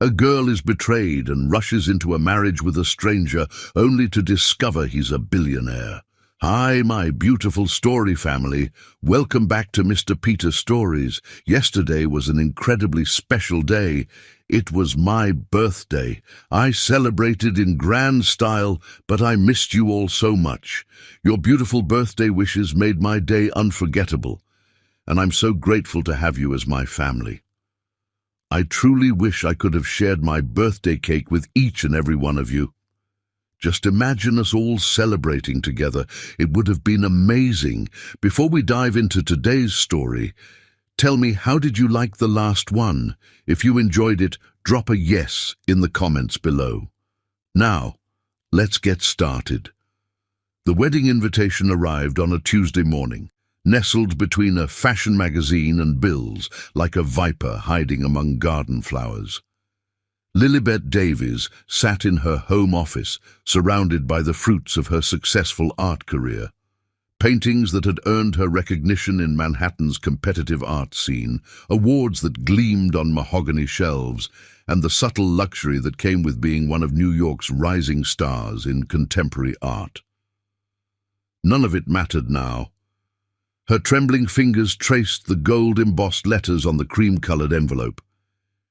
A girl is betrayed and rushes into a marriage with a stranger only to discover he's a billionaire. Hi, my beautiful story family. Welcome back to Mr. Peter Stories. Yesterday was an incredibly special day. It was my birthday. I celebrated in grand style, but I missed you all so much. Your beautiful birthday wishes made my day unforgettable, and I'm so grateful to have you as my family. I truly wish I could have shared my birthday cake with each and every one of you. Just imagine us all celebrating together. It would have been amazing. Before we dive into today's story, tell me, how did you like the last one? If you enjoyed it, drop a yes in the comments below. Now, let's get started. The wedding invitation arrived on a Tuesday morning, nestled between a fashion magazine and bills like a viper hiding among garden flowers. Lilibet Davies sat in her home office, surrounded by the fruits of her successful art career. Paintings that had earned her recognition in Manhattan's competitive art scene, awards that gleamed on mahogany shelves, and the subtle luxury that came with being one of New York's rising stars in contemporary art. None of it mattered now. Her trembling fingers traced the gold-embossed letters on the cream-colored envelope.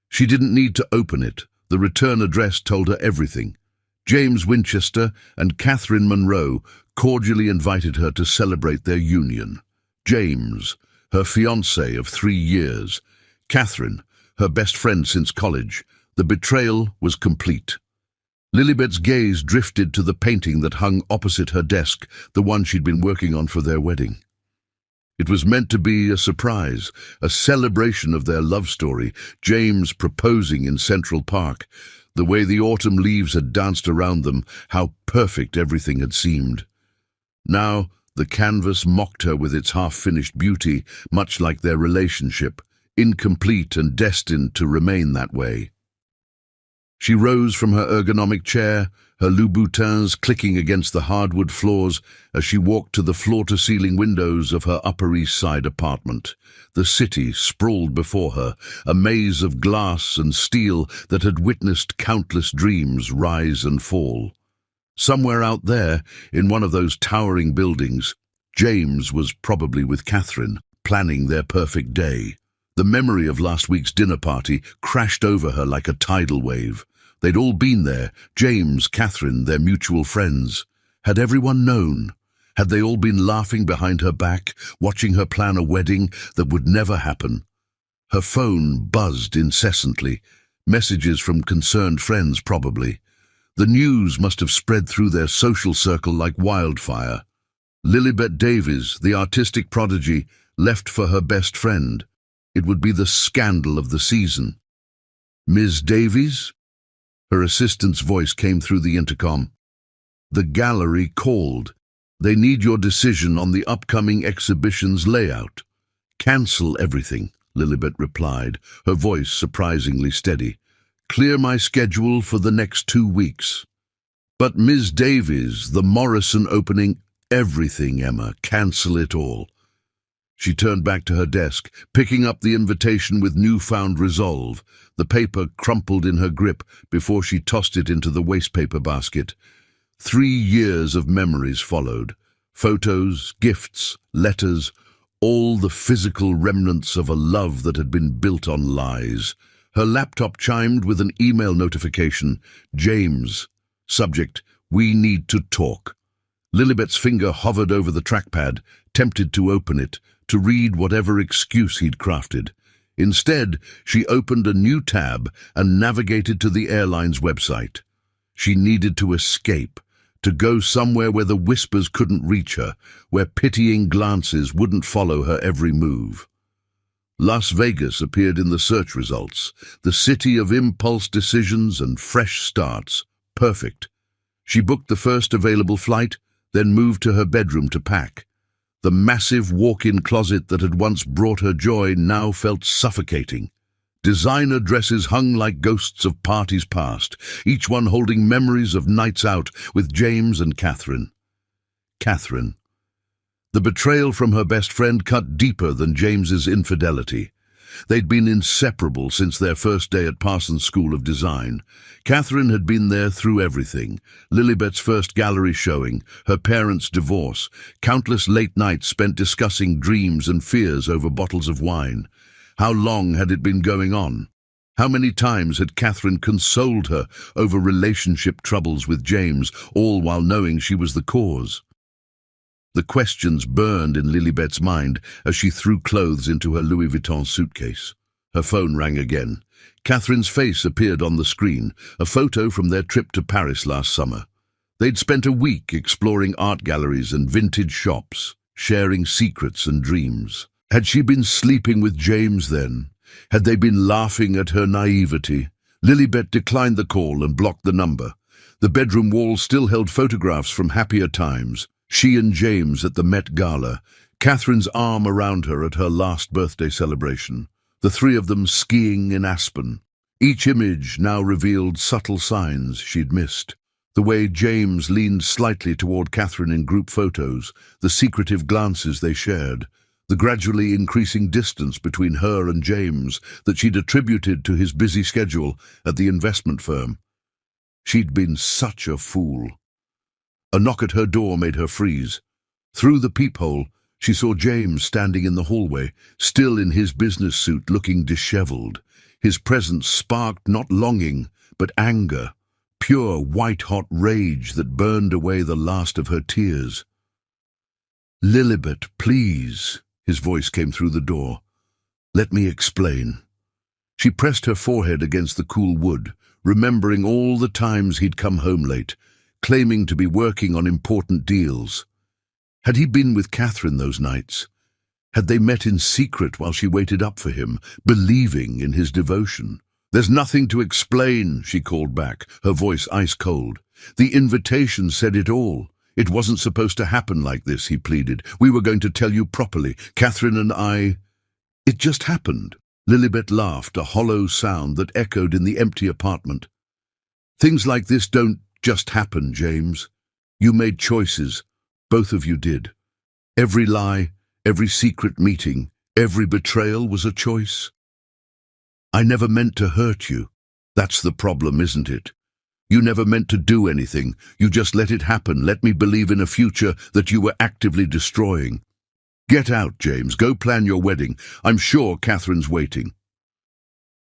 She didn't need to open it. The return address told her everything. James Winchester and Catherine Monroe cordially invited her to celebrate their union. James, her fiancé of 3 years. Catherine, her best friend since college. The betrayal was complete. Lilibet's gaze drifted to the painting that hung opposite her desk, the one she'd been working on for their wedding. It was meant to be a surprise, a celebration of their love story, James proposing in Central Park. The way the autumn leaves had danced around them, how perfect everything had seemed. Now, the canvas mocked her with its half-finished beauty, much like their relationship, incomplete and destined to remain that way. She rose from her ergonomic chair, her Louboutins clicking against the hardwood floors as she walked to the floor-to-ceiling windows of her Upper East Side apartment. The city sprawled before her, a maze of glass and steel that had witnessed countless dreams rise and fall. Somewhere out there, in one of those towering buildings, James was probably with Catherine, planning their perfect day. The memory of last week's dinner party crashed over her like a tidal wave. They'd all been there, James, Catherine, their mutual friends. Had everyone known? Had they all been laughing behind her back, watching her plan a wedding that would never happen? Her phone buzzed incessantly, messages from concerned friends probably. The news must have spread through their social circle like wildfire. Lilibet Davies, the artistic prodigy, left for her best friend. It would be the scandal of the season. "Ms. Davies?" Her assistant's voice came through the intercom. "The gallery called. They need your decision on the upcoming exhibition's layout." "Cancel everything," Lilibet replied, her voice surprisingly steady. "Clear my schedule for the next 2 weeks." "But Ms. Davies, the Morrison opening—" "Everything, Emma. Cancel it all." She turned back to her desk, picking up the invitation with newfound resolve. The paper crumpled in her grip before she tossed it into the wastepaper basket. 3 years of memories followed. Photos, gifts, letters, all the physical remnants of a love that had been built on lies. Her laptop chimed with an email notification. "James." Subject, "We need to talk." Lilibet's finger hovered over the trackpad, tempted to open it, to read whatever excuse he'd crafted. Instead, she opened a new tab and navigated to the airline's website. She needed to escape, to go somewhere where the whispers couldn't reach her, where pitying glances wouldn't follow her every move. Las Vegas appeared in the search results, the city of impulse decisions and fresh starts. Perfect. She booked the first available flight, then moved to her bedroom to pack. The massive walk-in closet that had once brought her joy now felt suffocating. Designer dresses hung like ghosts of parties past, each one holding memories of nights out with James and Catherine. The betrayal from her best friend cut deeper than James's infidelity. They'd been inseparable since their first day at Parsons School of Design. Catherine had been there through everything: Lilibet's first gallery showing, her parents' divorce, countless late nights spent discussing dreams and fears over bottles of wine. How long had it been going on? How many times had Catherine consoled her over relationship troubles with James, all while knowing she was the cause? The questions burned in Lilibet's mind as she threw clothes into her Louis Vuitton suitcase. Her phone rang again. Catherine's face appeared on the screen, a photo from their trip to Paris last summer. They'd spent a week exploring art galleries and vintage shops, sharing secrets and dreams. Had she been sleeping with James then? Had they been laughing at her naivety? Lilibet declined the call and blocked the number. The bedroom wall still held photographs from happier times. She and James at the Met Gala, Catherine's arm around her at her last birthday celebration, the three of them skiing in Aspen. Each image now revealed subtle signs she'd missed. The way James leaned slightly toward Catherine in group photos, the secretive glances they shared, the gradually increasing distance between her and James that she'd attributed to his busy schedule at the investment firm. She'd been such a fool. A knock at her door made her freeze. Through the peephole, she saw James standing in the hallway, still in his business suit, looking disheveled. His presence sparked not longing, but anger, pure white-hot rage that burned away the last of her tears. "Lilibet, please," his voice came through the door. "Let me explain." She pressed her forehead against the cool wood, remembering all the times he'd come home late, claiming to be working on important deals. Had he been with Catherine those nights? Had they met in secret while she waited up for him, believing in his devotion? "There's nothing to explain," she called back, her voice ice-cold. "The invitation said it all. It wasn't supposed to happen like this," he pleaded. "We were going to tell you properly. Catherine and I—" "It just happened." Lilibet laughed, a hollow sound that echoed in the empty apartment. "Things like this don't just happen, James. You made choices. Both of you did. Every lie, every secret meeting, every betrayal was a choice. I never meant to hurt you. That's the problem, isn't it? You never meant to do anything. You just let it happen, let me believe in a future that you were actively destroying. Get out, James. Go plan your wedding. I'm sure Catherine's waiting."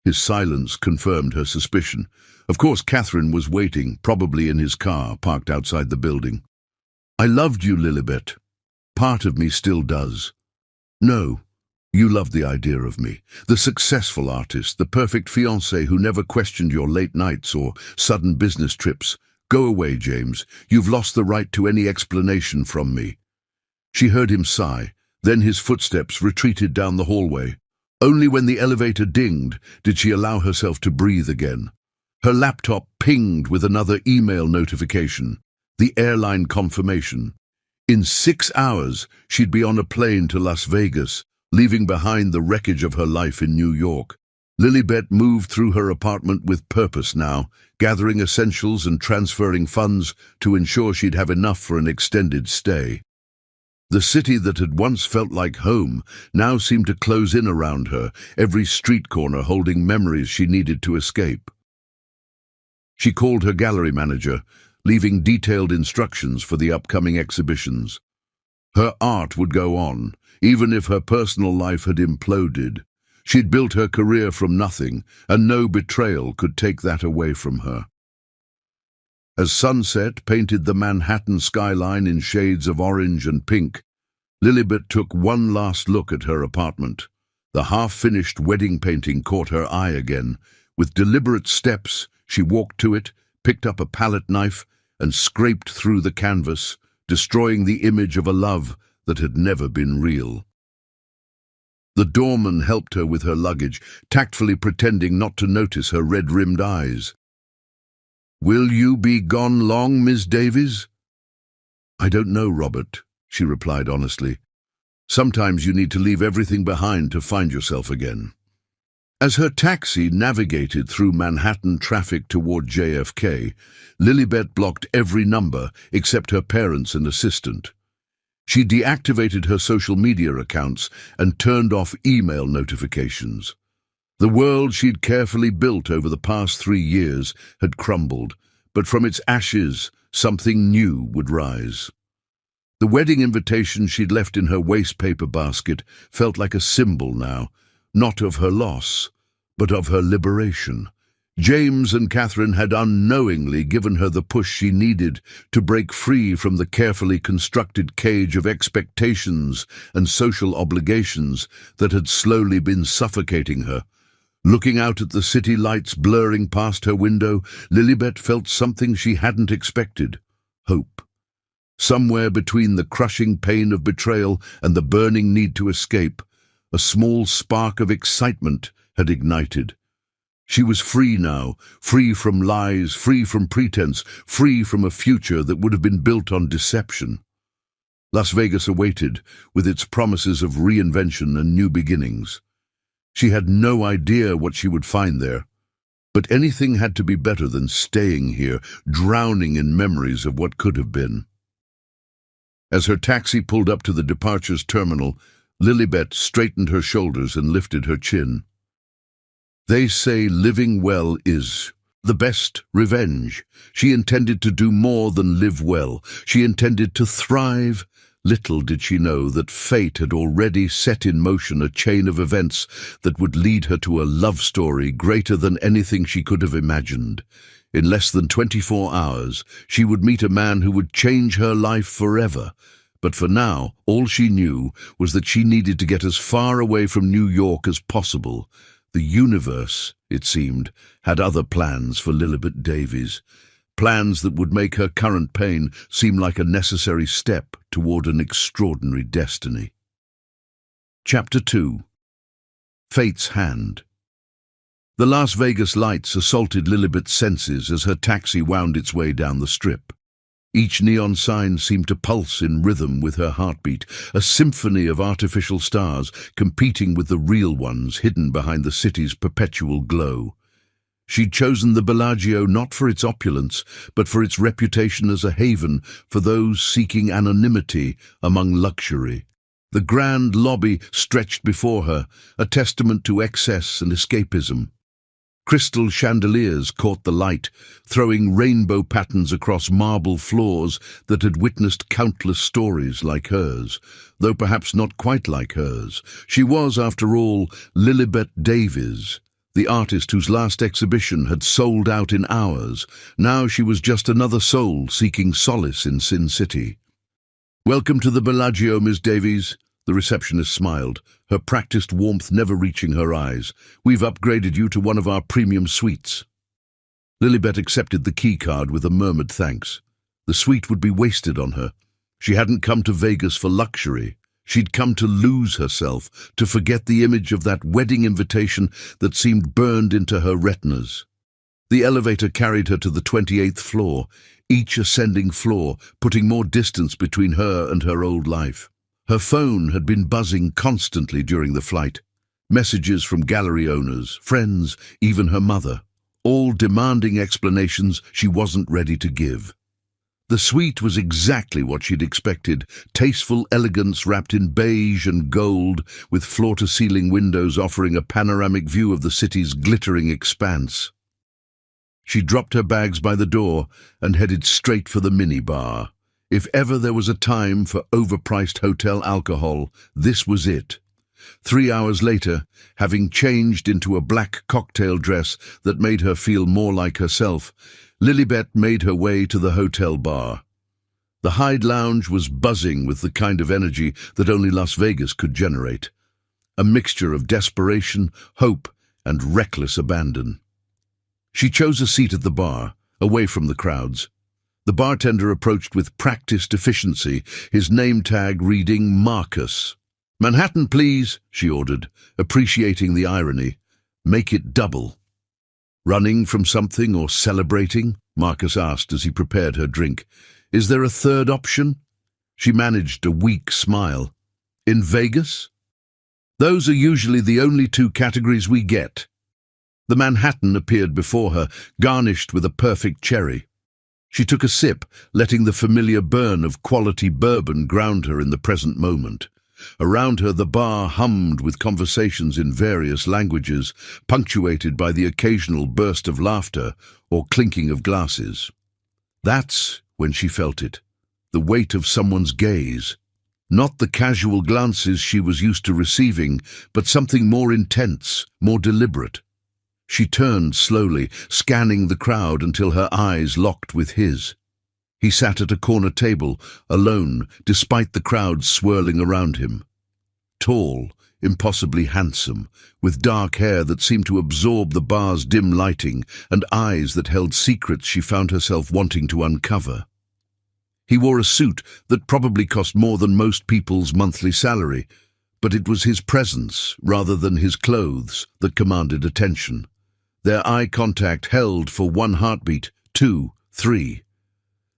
His silence confirmed her suspicion. Of course Catherine was waiting, probably in his car, parked outside the building. "I loved you, Lilibet. Part of me still does." "No, you loved the idea of me. The successful artist, the perfect fiancé who never questioned your late nights or sudden business trips. Go away, James. You've lost the right to any explanation from me." She heard him sigh. Then his footsteps retreated down the hallway. Only when the elevator dinged did she allow herself to breathe again. Her laptop pinged with another email notification, the airline confirmation. In 6 hours, she'd be on a plane to Las Vegas, leaving behind the wreckage of her life in New York. Lilibet moved through her apartment with purpose now, gathering essentials and transferring funds to ensure she'd have enough for an extended stay. The city that had once felt like home now seemed to close in around her, every street corner holding memories she needed to escape. She called her gallery manager, leaving detailed instructions for the upcoming exhibitions. Her art would go on, even if her personal life had imploded. She'd built her career from nothing, and no betrayal could take that away from her. As sunset painted the Manhattan skyline in shades of orange and pink, Lilibet took one last look at her apartment. The half-finished wedding painting caught her eye again. With deliberate steps, she walked to it, picked up a palette knife, and scraped through the canvas, destroying the image of a love that had never been real. The doorman helped her with her luggage, tactfully pretending not to notice her red-rimmed eyes. "Will you be gone long, Miss Davies?" "I don't know, Robert," she replied honestly. "Sometimes you need to leave everything behind to find yourself again." As her taxi navigated through Manhattan traffic toward JFK, Lilibet blocked every number except her parents and assistant. She deactivated her social media accounts and turned off email notifications. The world she'd carefully built over the past 3 years had crumbled, but from its ashes, something new would rise. The wedding invitation she'd left in her wastepaper basket felt like a symbol now, not of her loss, but of her liberation. James and Catherine had unknowingly given her the push she needed to break free from the carefully constructed cage of expectations and social obligations that had slowly been suffocating her. Looking out at the city lights blurring past her window, Lilibet felt something she hadn't expected: hope. Somewhere between the crushing pain of betrayal and the burning need to escape, a small spark of excitement had ignited. She was free now, free from lies, free from pretense, free from a future that would have been built on deception. Las Vegas awaited, with its promises of reinvention and new beginnings. She had no idea what she would find there, but anything had to be better than staying here, drowning in memories of what could have been. As her taxi pulled up to the departures terminal, Lilibet straightened her shoulders and lifted her chin. They say living well is the best revenge. She intended to do more than live well. She intended to thrive. Little did she know that fate had already set in motion a chain of events that would lead her to a love story greater than anything she could have imagined. In less than 24 hours, she would meet a man who would change her life forever. But for now, all she knew was that she needed to get as far away from New York as possible. The universe, it seemed, had other plans for Lilibet Davies, plans that would make her current pain seem like a necessary step toward an extraordinary destiny. Chapter 2. Fate's Hand. The Las Vegas lights assaulted Lilibet's senses as her taxi wound its way down the strip. Each neon sign seemed to pulse in rhythm with her heartbeat, a symphony of artificial stars competing with the real ones hidden behind the city's perpetual glow. She'd chosen the Bellagio not for its opulence, but for its reputation as a haven for those seeking anonymity among luxury. The grand lobby stretched before her, a testament to excess and escapism. Crystal chandeliers caught the light, throwing rainbow patterns across marble floors that had witnessed countless stories like hers, though perhaps not quite like hers. She was, after all, Lilibet Davies, the artist whose last exhibition had sold out in hours. Now she was just another soul seeking solace in Sin City. "Welcome to the Bellagio, Miss Davies," the receptionist smiled, her practiced warmth never reaching her eyes. "We've upgraded you to one of our premium suites." Lilibet accepted the key card with a murmured thanks. The suite would be wasted on her. She hadn't come to Vegas for luxury. She'd come to lose herself, to forget the image of that wedding invitation that seemed burned into her retinas. The elevator carried her to the 28th floor, each ascending floor putting more distance between her and her old life. Her phone had been buzzing constantly during the flight. Messages from gallery owners, friends, even her mother, all demanding explanations she wasn't ready to give. The suite was exactly what she'd expected, tasteful elegance wrapped in beige and gold, with floor-to-ceiling windows offering a panoramic view of the city's glittering expanse. She dropped her bags by the door and headed straight for the minibar. If ever there was a time for overpriced hotel alcohol, this was it. 3 hours later, having changed into a black cocktail dress that made her feel more like herself, Lilibet made her way to the hotel bar. The Hyde Lounge was buzzing with the kind of energy that only Las Vegas could generate. A mixture of desperation, hope, and reckless abandon. She chose a seat at the bar, away from the crowds. The bartender approached with practiced efficiency, his name tag reading Marcus. "Manhattan, please," she ordered, appreciating the irony. "Make it double." "Running from something or celebrating?" Marcus asked as he prepared her drink. "Is there a third option?" She managed a weak smile. "In Vegas? Those are usually the only 2 categories we get." The Manhattan appeared before her, garnished with a perfect cherry. She took a sip, letting the familiar burn of quality bourbon ground her in the present moment. Around her the bar hummed with conversations in various languages, punctuated by the occasional burst of laughter or clinking of glasses. That's when she felt it, the weight of someone's gaze. Not the casual glances she was used to receiving, but something more intense, more deliberate. She turned slowly, scanning the crowd until her eyes locked with his. He sat at a corner table, alone, despite the crowd swirling around him. Tall, impossibly handsome, with dark hair that seemed to absorb the bar's dim lighting and eyes that held secrets she found herself wanting to uncover. He wore a suit that probably cost more than most people's monthly salary, but it was his presence, rather than his clothes, that commanded attention. Their eye contact held for 1 heartbeat, 2, 3.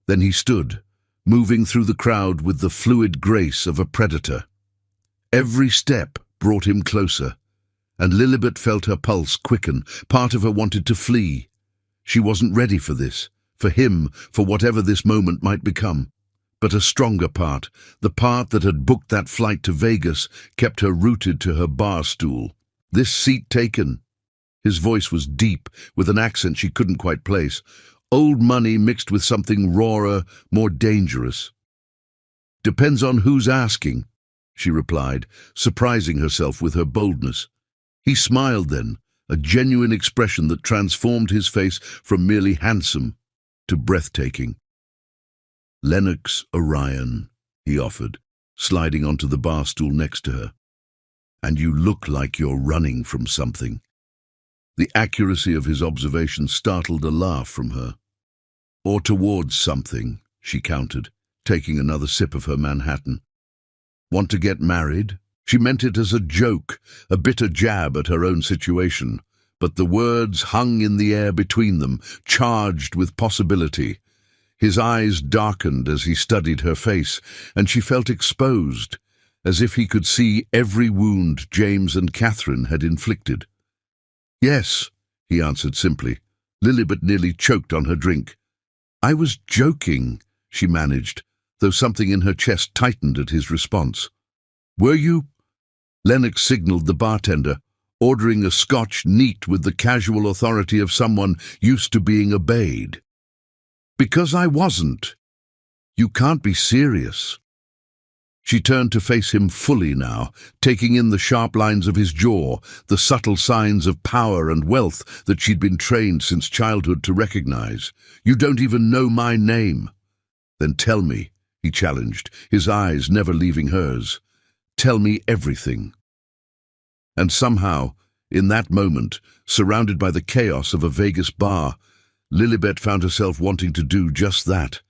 Then he stood, moving through the crowd with the fluid grace of a predator. Every step brought him closer, and Lilibet felt her pulse quicken. Part of her wanted to flee. She wasn't ready for this, for him, for whatever this moment might become. But a stronger part, the part that had booked that flight to Vegas, kept her rooted to her bar stool. This seat taken. His voice was deep, with an accent she couldn't quite place. Old money mixed with something rawer, more dangerous. "Depends on who's asking," she replied, surprising herself with her boldness. He smiled then, a genuine expression that transformed his face from merely handsome to breathtaking. "Lennox Orion," he offered, sliding onto the bar stool next to her. "And you look like you're running from something." The accuracy of his observation startled a laugh from her. "Or towards something," she countered, taking another sip of her Manhattan. "Want to get married?" She meant it as a joke, a bitter jab at her own situation, but the words hung in the air between them, charged with possibility. His eyes darkened as he studied her face, and she felt exposed, as if he could see every wound James and Catherine had inflicted. "Yes," he answered simply. Lilibet nearly choked on her drink. "I was joking," she managed, though something in her chest tightened at his response. "Were you?" Lennox signaled the bartender, ordering a scotch neat with the casual authority of someone used to being obeyed. "Because I wasn't. You can't be serious." She turned to face him fully now, taking in the sharp lines of his jaw, the subtle signs of power and wealth that she'd been trained since childhood to recognize. "You don't even know my name." "Then tell me," he challenged, his eyes never leaving hers. "Tell me everything." And somehow, in that moment, surrounded by the chaos of a Vegas bar, Lilibet found herself wanting to do just that.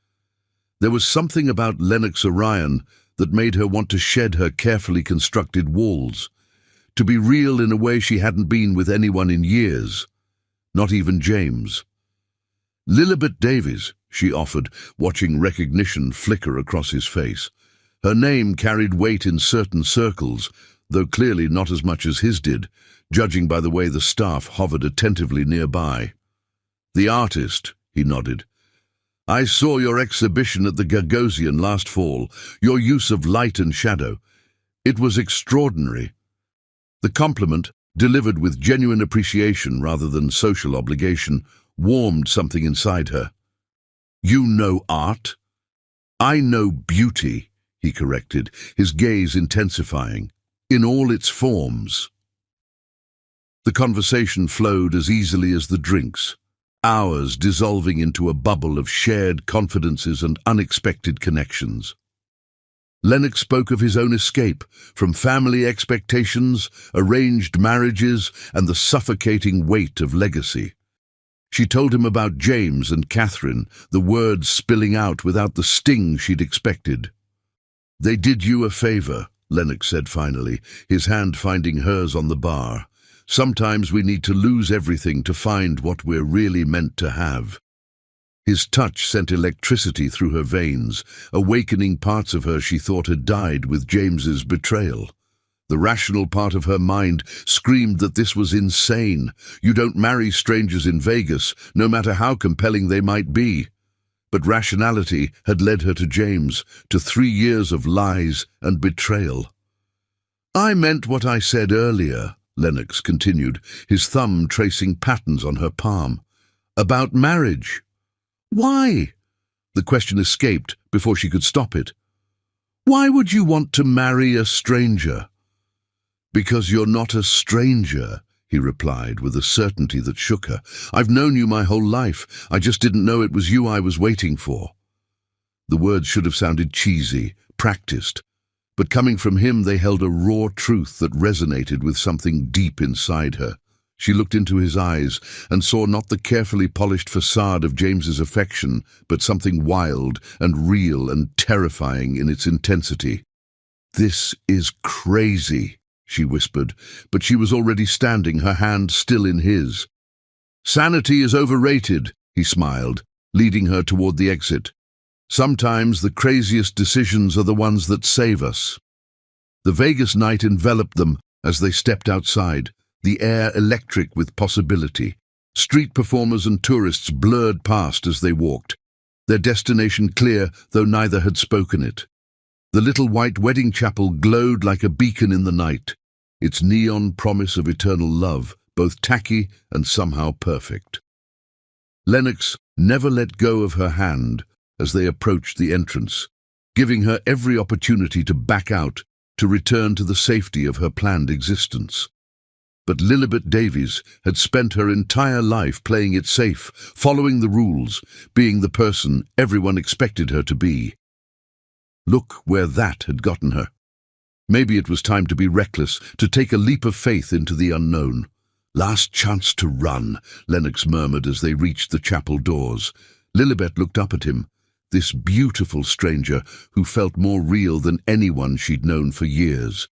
There was something about Lennox Orion that made her want to shed her carefully constructed walls, to be real in a way she hadn't been with anyone in years, not even James. "Lilibet Davies," she offered, watching recognition flicker across his face. Her name carried weight in certain circles, though clearly not as much as his did, judging by the way the staff hovered attentively nearby. "The artist," he nodded. "I saw your exhibition at the Gagosian last fall, your use of light and shadow. It was extraordinary." The compliment, delivered with genuine appreciation rather than social obligation, warmed something inside her. "You know art?" "I know beauty," he corrected, his gaze intensifying, "in all its forms." The conversation flowed as easily as the drinks, hours dissolving into a bubble of shared confidences and unexpected connections. Lennox spoke of his own escape from family expectations, arranged marriages, and the suffocating weight of legacy. She told him about James and Catherine, the words spilling out without the sting she'd expected. "They did you a favor," Lennox said finally, his hand finding hers on the bar. "Sometimes we need to lose everything to find what we're really meant to have." His touch sent electricity through her veins, awakening parts of her she thought had died with James's betrayal. The rational part of her mind screamed that this was insane. You don't marry strangers in Vegas, no matter how compelling they might be. But rationality had led her to James, to 3 years of lies and betrayal. "I meant what I said earlier," Lennox continued, his thumb tracing patterns on her palm. "About marriage." "Why?" The question escaped before she could stop it. "Why would you want to marry a stranger?" "Because you're not a stranger," he replied with a certainty that shook her. "I've known you my whole life. I just didn't know it was you I was waiting for." The words should have sounded cheesy, practiced, but coming from him they held a raw truth that resonated with something deep inside her. She looked into his eyes and saw not the carefully polished facade of James's affection, but something wild and real and terrifying in its intensity. "This is crazy," she whispered, but she was already standing, her hand still in his. "Sanity is overrated," he smiled, leading her toward the exit. "Sometimes the craziest decisions are the ones that save us." The Vegas night enveloped them as they stepped outside, the air electric with possibility. Street performers and tourists blurred past as they walked, their destination clear, though neither had spoken it. The little white wedding chapel glowed like a beacon in the night, its neon promise of eternal love, both tacky and somehow perfect. Lennox never let go of her hand as they approached the entrance, giving her every opportunity to back out, to return to the safety of her planned existence. But Lilibet Davies had spent her entire life playing it safe, following the rules, being the person everyone expected her to be. Look where that had gotten her. Maybe it was time to be reckless, to take a leap of faith into the unknown. "Last chance to run," Lennox murmured as they reached the chapel doors. Lilibet looked up at him, this beautiful stranger who felt more real than anyone she'd known for years.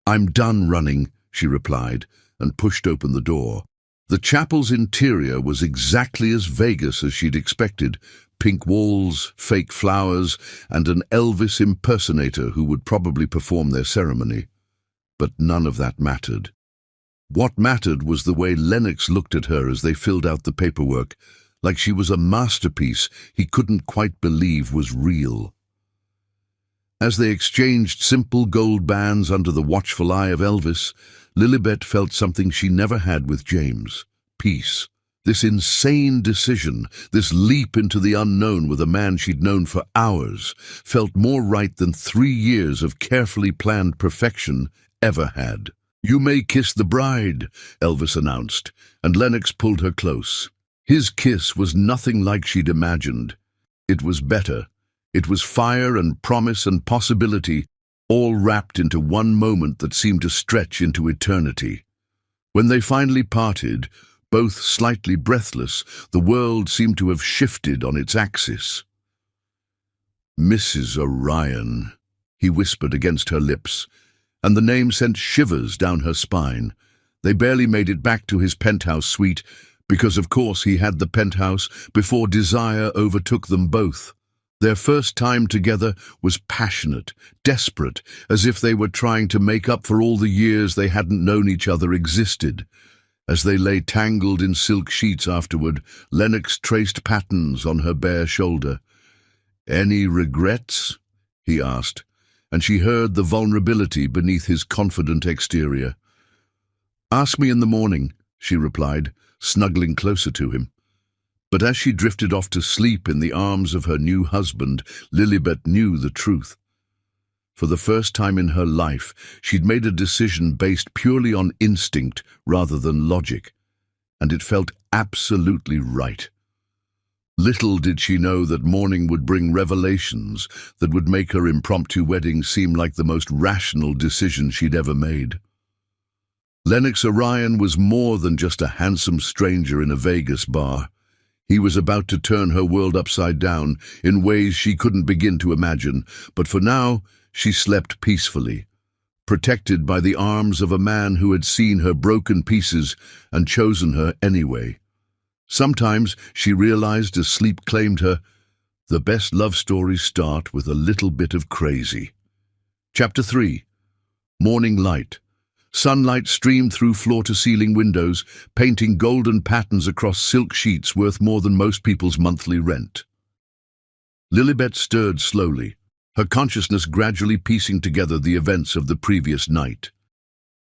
"I'm done running," she replied, and pushed open the door. The chapel's interior was exactly as Vegas as she'd expected. Pink walls, fake flowers, and an Elvis impersonator who would probably perform their ceremony. But none of that mattered. What mattered was the way Lennox looked at her as they filled out the paperwork, like she was a masterpiece he couldn't quite believe was real. As they exchanged simple gold bands under the watchful eye of Elvis, Lilibet felt something she never had with James: peace. This insane decision, this leap into the unknown with a man she'd known for hours, felt more right than 3 years of carefully planned perfection ever had. "You may kiss the bride," Elvis announced, and Lennox pulled her close. His kiss was nothing like she'd imagined. It was better. It was fire and promise and possibility, all wrapped into one moment that seemed to stretch into eternity. When they finally parted, both slightly breathless, the world seemed to have shifted on its axis. "Mrs. Orion," he whispered against her lips, and the name sent shivers down her spine. They barely made it back to his penthouse suite, because of course he had the penthouse, before desire overtook them both. Their first time together was passionate, desperate, as if they were trying to make up for all the years they hadn't known each other existed. As they lay tangled in silk sheets afterward, Lennox traced patterns on her bare shoulder. "Any regrets?" he asked, and she heard the vulnerability beneath his confident exterior. "Ask me in the morning," she replied, snuggling closer to him. But as she drifted off to sleep in the arms of her new husband, Lilibet knew the truth. For the first time in her life, she'd made a decision based purely on instinct rather than logic, and it felt absolutely right. Little did she know that morning would bring revelations that would make her impromptu wedding seem like the most rational decision she'd ever made. Lennox Orion was more than just a handsome stranger in a Vegas bar. He was about to turn her world upside down in ways she couldn't begin to imagine, but for now she slept peacefully, protected by the arms of a man who had seen her broken pieces and chosen her anyway. Sometimes, she realized as sleep claimed her, the best love stories start with a little bit of crazy. Chapter 3. Morning Light. Sunlight streamed through floor-to-ceiling windows, painting golden patterns across silk sheets worth more than most people's monthly rent. Lilibet stirred slowly, her consciousness gradually piecing together the events of the previous night.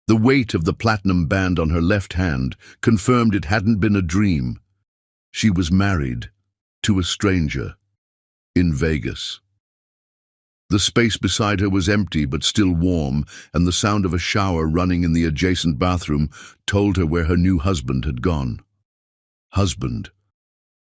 The weight of the platinum band on her left hand confirmed it hadn't been a dream. She was married to a stranger in Vegas. The space beside her was empty but still warm, and the sound of a shower running in the adjacent bathroom told her where her new husband had gone. Husband.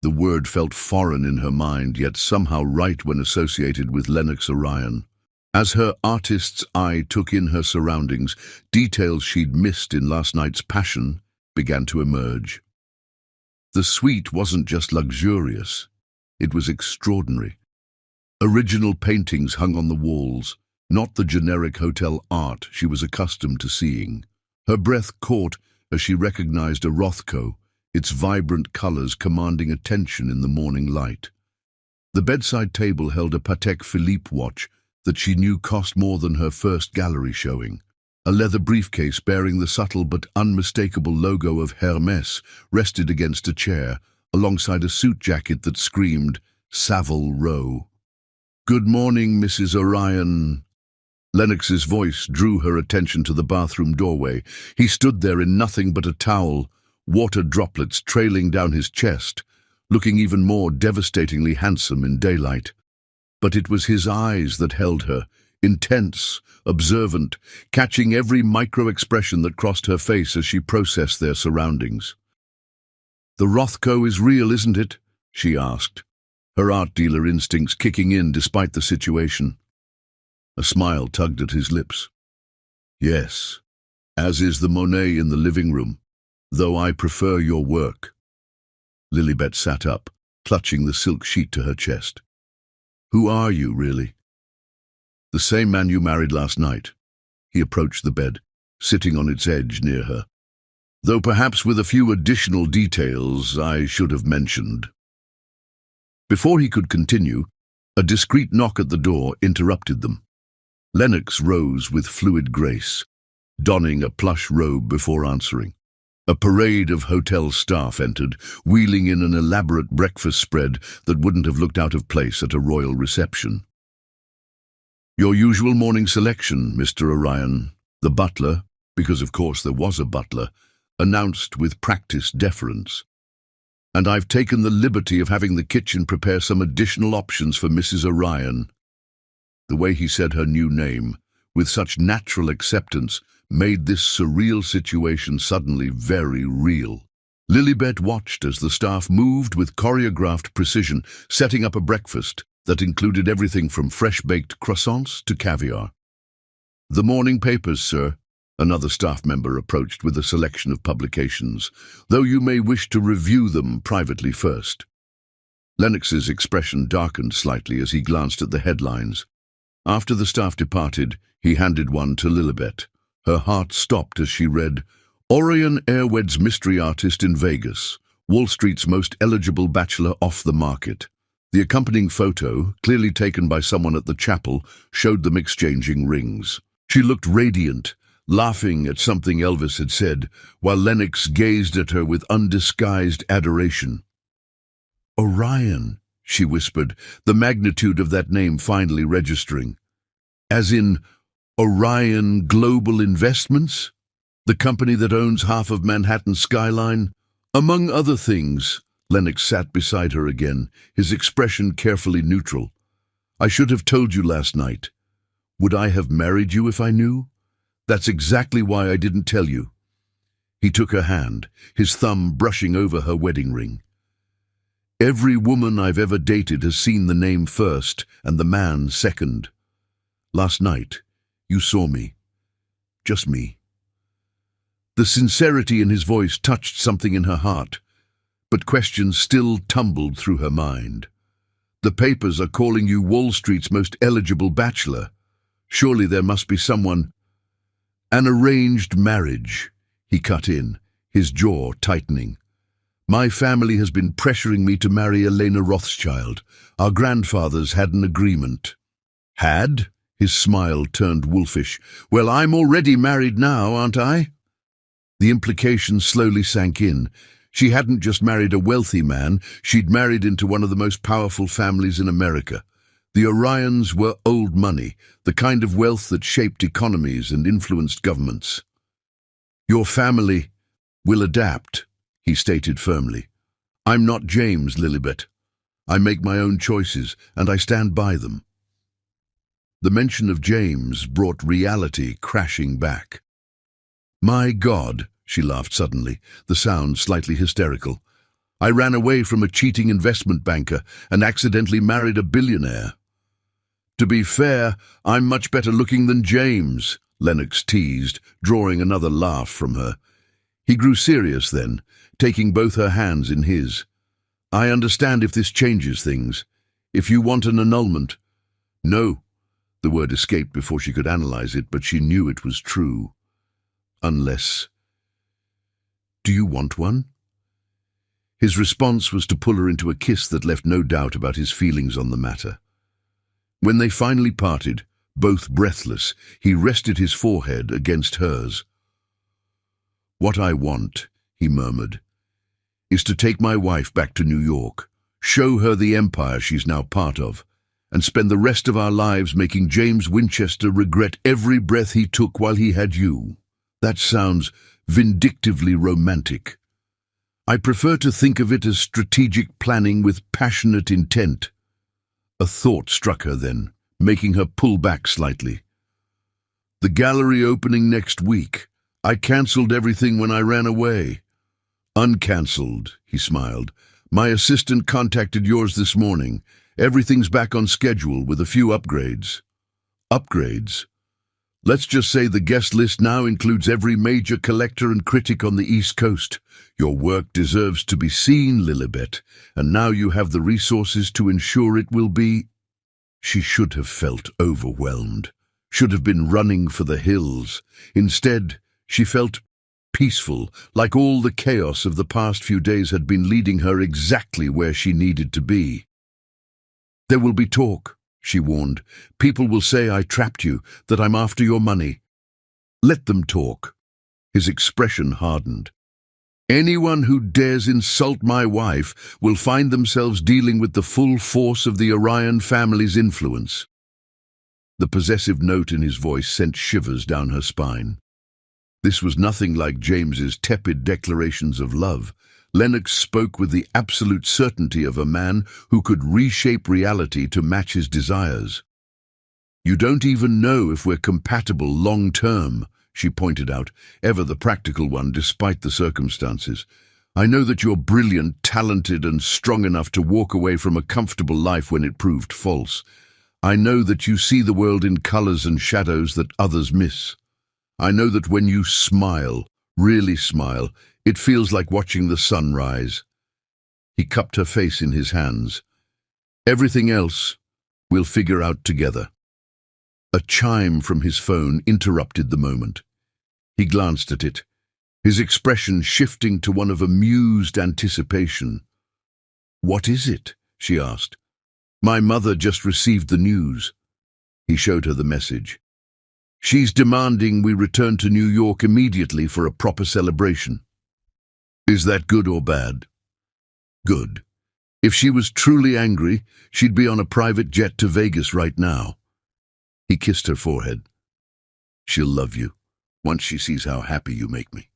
The word felt foreign in her mind, yet somehow right when associated with Lennox Orion. As her artist's eye took in her surroundings, details she'd missed in last night's passion began to emerge. The suite wasn't just luxurious, it was extraordinary. Original paintings hung on the walls, not the generic hotel art she was accustomed to seeing. Her breath caught as she recognized a Rothko, its vibrant colors commanding attention in the morning light. The bedside table held a Patek Philippe watch that she knew cost more than her first gallery showing. A leather briefcase bearing the subtle but unmistakable logo of Hermès rested against a chair, alongside a suit jacket that screamed Savile Row. "Good morning, Mrs. Orion." Lennox's voice drew her attention to the bathroom doorway. He stood there in nothing but a towel, water droplets trailing down his chest, looking even more devastatingly handsome in daylight. But it was his eyes that held her, intense, observant, catching every micro-expression that crossed her face as she processed their surroundings. "The Rothko is real, isn't it?" she asked, her art dealer instincts kicking in despite the situation. A smile tugged at his lips. "Yes, as is the Monet in the living room, though I prefer your work." Lilibet sat up, clutching the silk sheet to her chest. "Who are you, really?" "The same man you married last night." He approached the bed, sitting on its edge near her. "Though perhaps with a few additional details I should have mentioned." Before he could continue, a discreet knock at the door interrupted them. Lennox rose with fluid grace, donning a plush robe before answering. A parade of hotel staff entered, wheeling in an elaborate breakfast spread that wouldn't have looked out of place at a royal reception. "Your usual morning selection, Mr. Orion," the butler, because of course there was a butler, announced with practiced deference. "And I've taken the liberty of having the kitchen prepare some additional options for Mrs. Orion." The way he said her new name, with such natural acceptance, made this surreal situation suddenly very real. Lilibet watched as the staff moved with choreographed precision, setting up a breakfast that included everything from fresh-baked croissants to caviar. "The morning papers, sir," another staff member approached with a selection of publications, "though you may wish to review them privately first." Lennox's expression darkened slightly as he glanced at the headlines. After the staff departed, he handed one to Lilibet. Her heart stopped as she read, "Orion Airweds mystery artist in Vegas, Wall Street's most eligible bachelor off the market." The accompanying photo, clearly taken by someone at the chapel, showed them exchanging rings. She looked radiant, laughing at something Elvis had said, while Lennox gazed at her with undisguised adoration. "Orion," she whispered, the magnitude of that name finally registering. "As in Orion Global Investments? The company that owns half of Manhattan's skyline?" "Among other things." Lennox sat beside her again, his expression carefully neutral. "I should have told you last night. Would I have married you if I knew? That's exactly why I didn't tell you." He took her hand, his thumb brushing over her wedding ring. "Every woman I've ever dated has seen the name first and the man second. Last night, you saw me. Just me." The sincerity in his voice touched something in her heart, but questions still tumbled through her mind. "The papers are calling you Wall Street's most eligible bachelor. Surely there must be someone—" "An arranged marriage," he cut in, his jaw tightening. "My family has been pressuring me to marry Elena Rothschild. Our grandfathers had an agreement." "Had?" His smile turned wolfish. "Well, I'm already married now, aren't I?" The implication slowly sank in. She hadn't just married a wealthy man, she'd married into one of the most powerful families in America. The Orions were old money, the kind of wealth that shaped economies and influenced governments. "Your family will adapt," he stated firmly. "I'm not James, Lilibet. I make my own choices, and I stand by them." The mention of James brought reality crashing back. "My God," she laughed suddenly, the sound slightly hysterical. "I ran away from a cheating investment banker and accidentally married a billionaire." "To be fair, I'm much better looking than James," Lennox teased, drawing another laugh from her. He grew serious then, taking both her hands in his. "I understand if this changes things. If you want an annulment—" "No." The word escaped before she could analyze it, but she knew it was true. "Unless—" "Do you want one?" His response was to pull her into a kiss that left no doubt about his feelings on the matter. When they finally parted, both breathless, he rested his forehead against hers. "What I want," he murmured, "is to take my wife back to New York, show her the empire she's now part of, and spend the rest of our lives making James Winchester regret every breath he took while he had you. That sounds vindictively romantic. I prefer to think of it as strategic planning with passionate intent." A thought struck her then, making her pull back slightly. "The gallery opening next week. I cancelled everything when I ran away." "Uncancelled," he smiled. "My assistant contacted yours this morning. Everything's back on schedule with a few upgrades." "Upgrades?" "Let's just say the guest list now includes every major collector and critic on the East Coast. Your work deserves to be seen, Lilibet, and now you have the resources to ensure it will be—" She should have felt overwhelmed, should have been running for the hills. Instead, she felt peaceful, like all the chaos of the past few days had been leading her exactly where she needed to be. "There will be talk," she warned. "People will say I trapped you, that I'm after your money. Let them talk." His expression hardened. "Anyone who dares insult my wife will find themselves dealing with the full force of the Orion family's influence." The possessive note in his voice sent shivers down her spine. This was nothing like James's tepid declarations of love. Lennox spoke with the absolute certainty of a man who could reshape reality to match his desires. "You don't even know if we're compatible long-term," she pointed out, ever the practical one despite the circumstances. "I know that you're brilliant, talented, and strong enough to walk away from a comfortable life when it proved false. I know that you see the world in colors and shadows that others miss. I know that when you smile, really smile, it feels like watching the sun rise." He cupped her face in his hands. "Everything else we'll figure out together." A chime from his phone interrupted the moment. He glanced at it, his expression shifting to one of amused anticipation. "What is it?" she asked. "My mother just received the news." He showed her the message. "She's demanding we return to New York immediately for a proper celebration." "Is that good or bad?" "Good. If she was truly angry, she'd be on a private jet to Vegas right now." He kissed her forehead. "She'll love you, once she sees how happy you make me.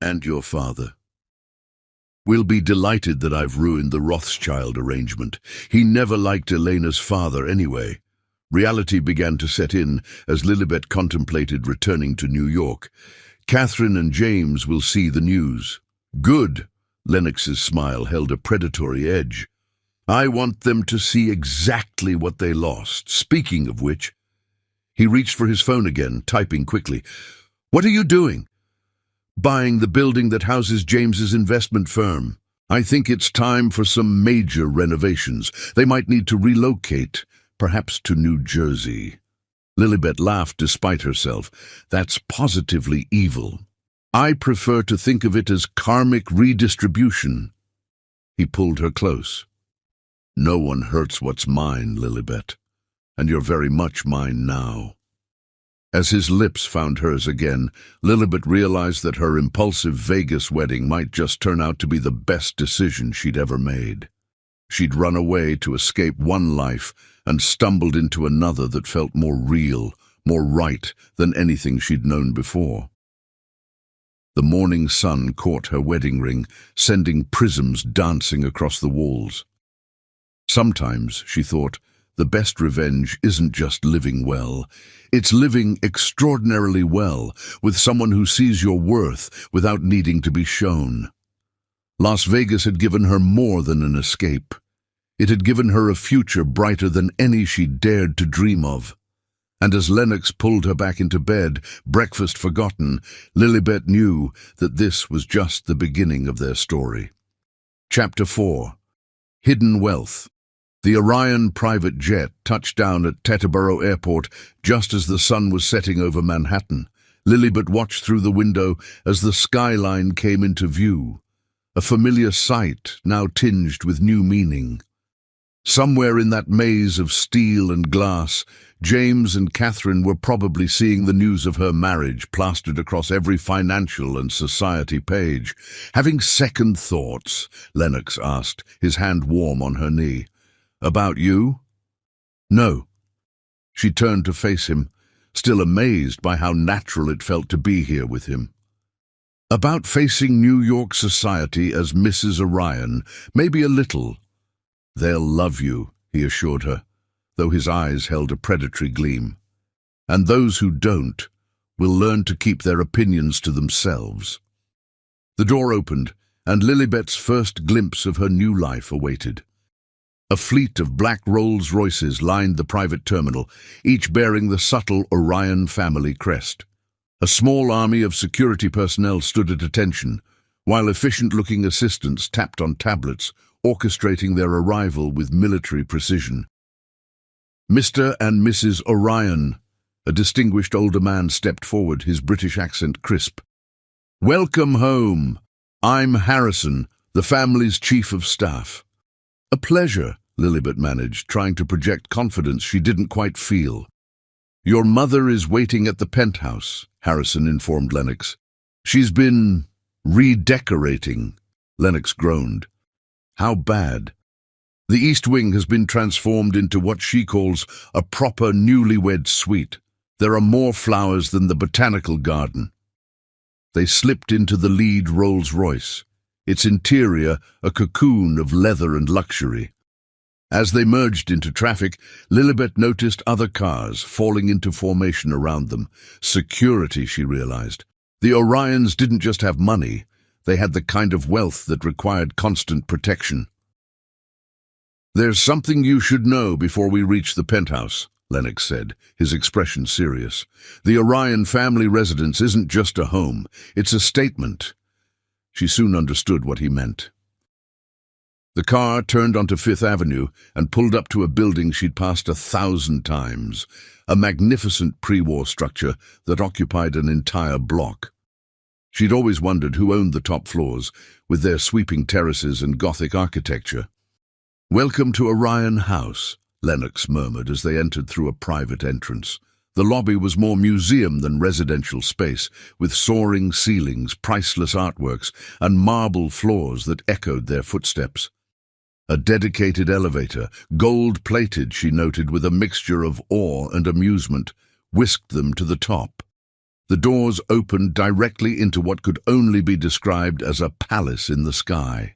And your father. We'll be delighted that I've ruined the Rothschild arrangement. He never liked Elena's father anyway." Reality began to set in as Lilibet contemplated returning to New York. "Catherine and James will see the news." "Good." Lennox's smile held a predatory edge. "I want them to see exactly what they lost. Speaking of which—" He reached for his phone again, typing quickly. "What are you doing?" "Buying the building that houses James's investment firm. I think it's time for some major renovations. They might need to relocate, perhaps to New Jersey." Lilibet laughed despite herself. "That's positively evil. I prefer to think of it as karmic redistribution." He pulled her close. "No one hurts what's mine, Lilibet, and you're very much mine now." As his lips found hers again, Lilibet realized that her impulsive Vegas wedding might just turn out to be the best decision she'd ever made. She'd run away to escape one life and stumbled into another that felt more real, more right than anything she'd known before. The morning sun caught her wedding ring, sending prisms dancing across the walls. Sometimes, she thought, the best revenge isn't just living well. It's living extraordinarily well with someone who sees your worth without needing to be shown. Las Vegas had given her more than an escape. It had given her a future brighter than any she'd dared to dream of. And as Lennox pulled her back into bed, breakfast forgotten, Lilibet knew that this was just the beginning of their story. Chapter 4. Hidden Wealth. The Orion private jet touched down at Teterboro Airport just as the sun was setting over Manhattan. Lilibet watched through the window as the skyline came into view, a familiar sight now tinged with new meaning. Somewhere in that maze of steel and glass, James and Catherine were probably seeing the news of her marriage plastered across every financial and society page. Having second thoughts, Lennox asked, his hand warm on her knee. About you? No. She turned to face him, still amazed by how natural it felt to be here with him. About facing New York society as Mrs. Orion, maybe a little. They'll love you, he assured her, though his eyes held a predatory gleam. And those who don't will learn to keep their opinions to themselves. The door opened, and Lilibet's first glimpse of her new life awaited. A fleet of black Rolls-Royces lined the private terminal, each bearing the subtle Orion family crest. A small army of security personnel stood at attention, while efficient-looking assistants tapped on tablets, orchestrating their arrival with military precision. Mr. and Mrs. Orion, a distinguished older man stepped forward, his British accent crisp. Welcome home. I'm Harrison, the family's chief of staff. A pleasure, Lilibet managed, trying to project confidence she didn't quite feel. Your mother is waiting at the penthouse, Harrison informed Lennox. She's been redecorating, Lennox groaned. How bad? The East Wing has been transformed into what she calls a proper newlywed suite. There are more flowers than the botanical garden. They slipped into the lead Rolls-Royce, its interior a cocoon of leather and luxury. As they merged into traffic, Lilibet noticed other cars falling into formation around them. Security, she realized. The Orions didn't just have money. They had the kind of wealth that required constant protection. There's something you should know before we reach the penthouse, Lennox said, his expression serious. The Orion family residence isn't just a home, it's a statement. She soon understood what he meant. The car turned onto Fifth Avenue and pulled up to a building she'd passed 1,000 times, a magnificent pre-war structure that occupied an entire block. She'd always wondered who owned the top floors, with their sweeping terraces and Gothic architecture. Welcome to Orion House, Lennox murmured as they entered through a private entrance. The lobby was more museum than residential space, with soaring ceilings, priceless artworks, and marble floors that echoed their footsteps. A dedicated elevator, gold-plated, she noted, with a mixture of awe and amusement, whisked them to the top. The doors opened directly into what could only be described as a palace in the sky.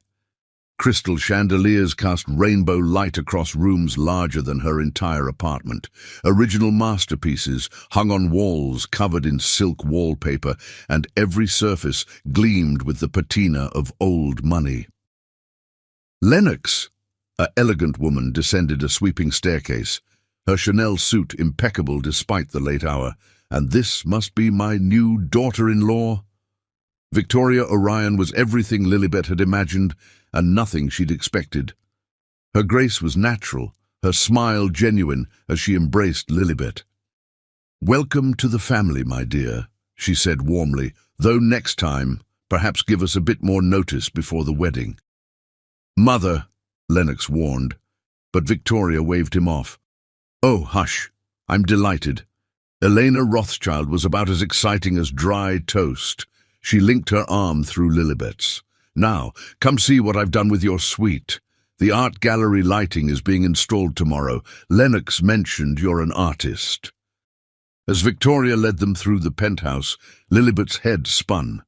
Crystal chandeliers cast rainbow light across rooms larger than her entire apartment. Original masterpieces hung on walls covered in silk wallpaper, and every surface gleamed with the patina of old money. Lennox, an elegant woman, descended a sweeping staircase, her Chanel suit impeccable despite the late hour. And this must be my new daughter-in-law? Victoria Orion was everything Lilibet had imagined, and nothing she'd expected. Her grace was natural, her smile genuine as she embraced Lilibet. Welcome to the family, my dear, she said warmly, though next time, perhaps give us a bit more notice before the wedding. Mother, Lennox warned, but Victoria waved him off. Oh, hush, I'm delighted. Elena Rothschild was about as exciting as dry toast. She linked her arm through Lilibet's. Now, come see what I've done with your suite. The art gallery lighting is being installed tomorrow. Lennox mentioned you're an artist. As Victoria led them through the penthouse, Lilibet's head spun.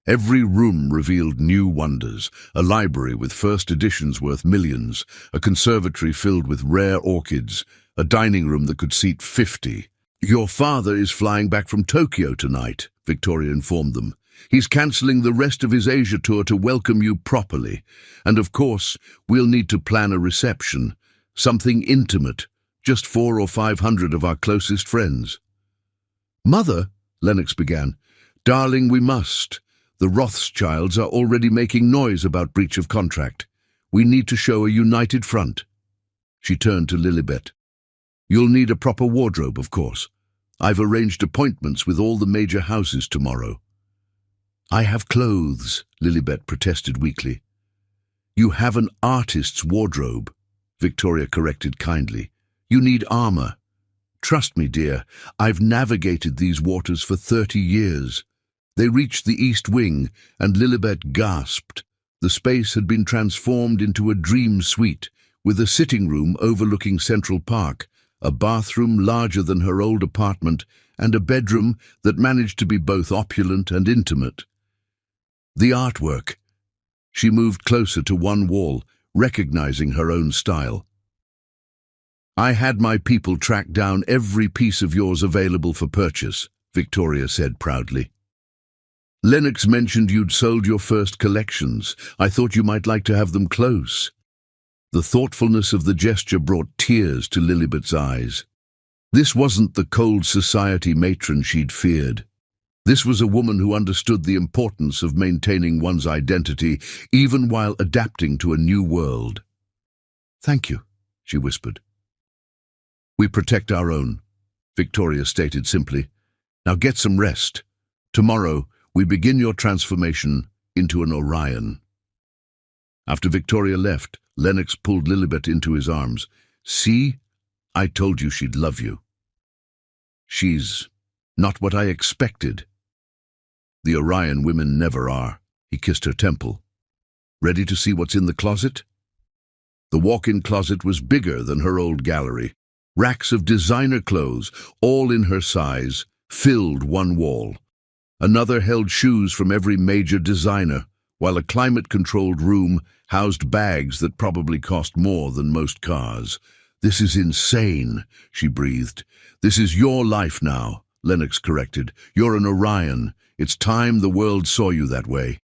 Every room revealed new wonders: a library with first editions worth millions, a conservatory filled with rare orchids, a dining room that could seat 50. Your father is flying back from Tokyo tonight, Victoria informed them. He's cancelling the rest of his Asia tour to welcome you properly. And of course, we'll need to plan a reception, something intimate, just 400 or 500 of our closest friends. Mother, Lennox began. Darling, we must. The Rothschilds are already making noise about breach of contract. We need to show a united front. She turned to Lilibet. You'll need a proper wardrobe, of course. I've arranged appointments with all the major houses tomorrow. I have clothes, Lilibet protested weakly. You have an artist's wardrobe, Victoria corrected kindly. You need armor. Trust me, dear, I've navigated these waters for 30 years. They reached the East Wing, and Lilibet gasped. The space had been transformed into a dream suite, with a sitting room overlooking Central Park, a bathroom larger than her old apartment, and a bedroom that managed to be both opulent and intimate. The artwork. She moved closer to one wall, recognizing her own style. I had my people track down every piece of yours available for purchase, Victoria said proudly. Lennox mentioned you'd sold your first collections. I thought you might like to have them close. The thoughtfulness of the gesture brought tears to Lilibet's eyes. This wasn't the cold society matron she'd feared. This was a woman who understood the importance of maintaining one's identity, even while adapting to a new world. Thank you, she whispered. We protect our own, Victoria stated simply. Now get some rest. Tomorrow, we begin your transformation into an Orion. After Victoria left, Lennox pulled Lilibet into his arms. See, I told you she'd love you. She's not what I expected. The Orion women never are. He kissed her temple. Ready to see what's in the closet? The walk-in closet was bigger than her old gallery. Racks of designer clothes, all in her size, filled one wall. Another held shoes from every major designer, while a climate-controlled room housed bags that probably cost more than most cars. This is insane, she breathed. This is your life now, Lennox corrected. You're an Orion. It's time the world saw you that way.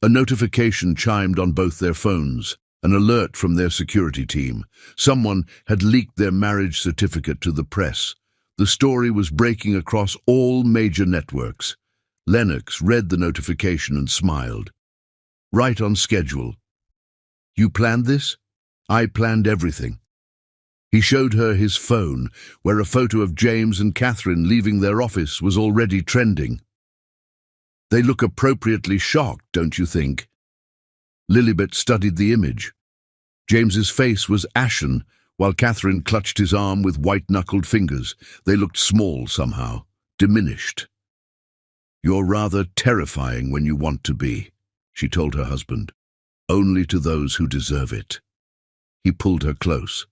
A notification chimed on both their phones, an alert from their security team. Someone had leaked their marriage certificate to the press. The story was breaking across all major networks. Lennox read the notification and smiled. Right on schedule. You planned this? I planned everything. He showed her his phone, where a photo of James and Catherine leaving their office was already trending. They look appropriately shocked, don't you think? Lilibet studied the image. James's face was ashen, while Catherine clutched his arm with white-knuckled fingers. They looked small somehow, diminished. You're rather terrifying when you want to be, she told her husband. Only to those who deserve it. He pulled her close.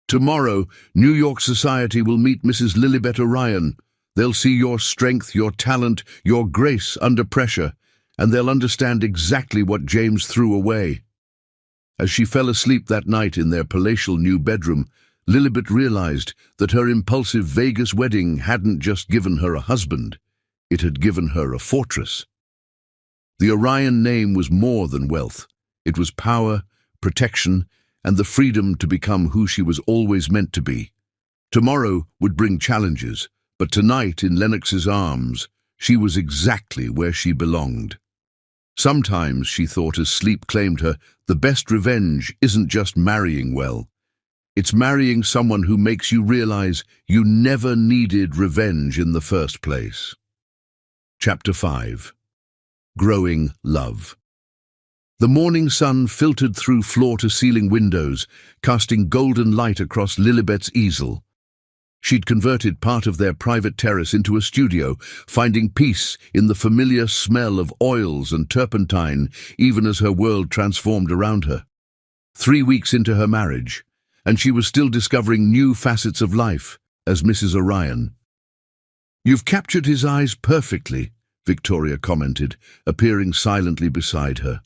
Tomorrow, New York society will meet Mrs. Lilibet Orion. They'll see your strength, your talent, your grace under pressure, and they'll understand exactly what James threw away. As she fell asleep that night in their palatial new bedroom, Lilibet realized that her impulsive Vegas wedding hadn't just given her a husband, it had given her a fortress. The Orion name was more than wealth. It was power, protection, and the freedom to become who she was always meant to be. Tomorrow would bring challenges, but tonight in Lennox's arms, she was exactly where she belonged. Sometimes, she thought as sleep claimed her, the best revenge isn't just marrying well. It's marrying someone who makes you realize you never needed revenge in the first place. Chapter 5. Growing Love. The morning sun filtered through floor-to-ceiling windows, casting golden light across Lilibet's easel. She'd converted part of their private terrace into a studio, finding peace in the familiar smell of oils and turpentine, even as her world transformed around her. 3 weeks into her marriage, and she was still discovering new facets of life as Mrs. Orion. "You've captured his eyes perfectly," Victoria commented, appearing silently beside her.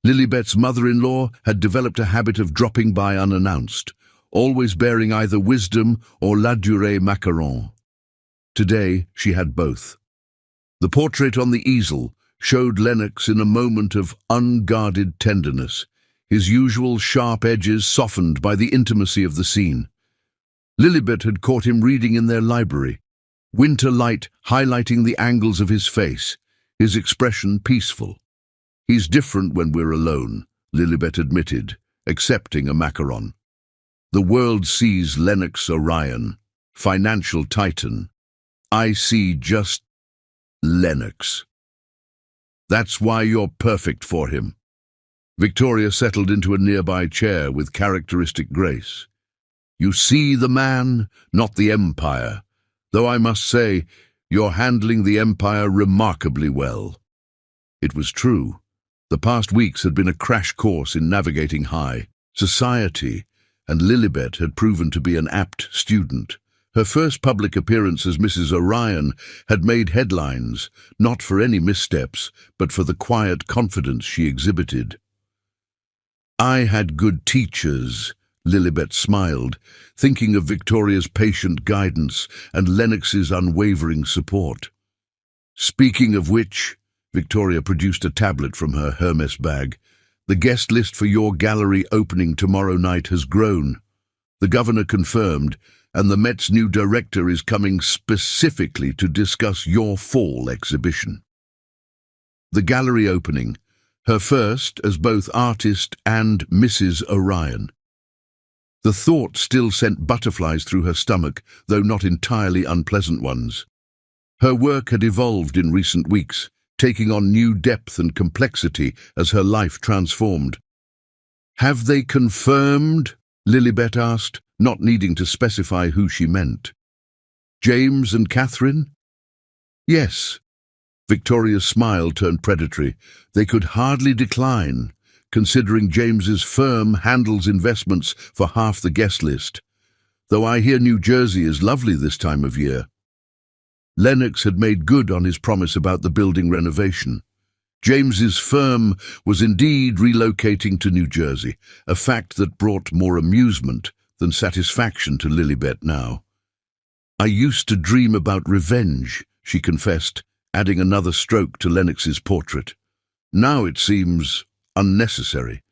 Lilibet's mother-in-law had developed a habit of dropping by unannounced, always bearing either wisdom or la durée macaron. Today, she had both. The portrait on the easel showed Lennox in a moment of unguarded tenderness, his usual sharp edges softened by the intimacy of the scene. Lilibet had caught him reading in their library, winter light highlighting the angles of his face, his expression peaceful. "He's different when we're alone," Lilibet admitted, accepting a macaron. "The world sees Lennox Orion, financial titan. I see just Lennox. That's why you're perfect for him." Victoria settled into a nearby chair with characteristic grace. "You see the man, not the empire, though I must say you're handling the empire remarkably well." It was true. The past weeks had been a crash course in navigating high society, and Lilibet had proven to be an apt student. Her first public appearance as Mrs. Orion had made headlines, not for any missteps, but for the quiet confidence she exhibited. "I had good teachers," Lilibet smiled, thinking of Victoria's patient guidance and Lennox's unwavering support. "Speaking of which," Victoria produced a tablet from her Hermes bag, "the guest list for your gallery opening tomorrow night has grown. The governor confirmed, and the Met's new director is coming specifically to discuss your fall exhibition." The gallery opening, her first as both artist and Mrs. Orion. The thought still sent butterflies through her stomach, though not entirely unpleasant ones. Her work had evolved in recent weeks, taking on new depth and complexity as her life transformed. "Have they confirmed?" Lilibet asked, not needing to specify who she meant. "James and Catherine?" "Yes." Victoria's smile turned predatory. "They could hardly decline, considering James's firm handles investments for half the guest list. Though I hear New Jersey is lovely this time of year." Lennox had made good on his promise about the building renovation. James's firm was indeed relocating to New Jersey, a fact that brought more amusement than satisfaction to Lilibet now. "I used to dream about revenge," she confessed, adding another stroke to Lennox's portrait. "Now it seems unnecessary,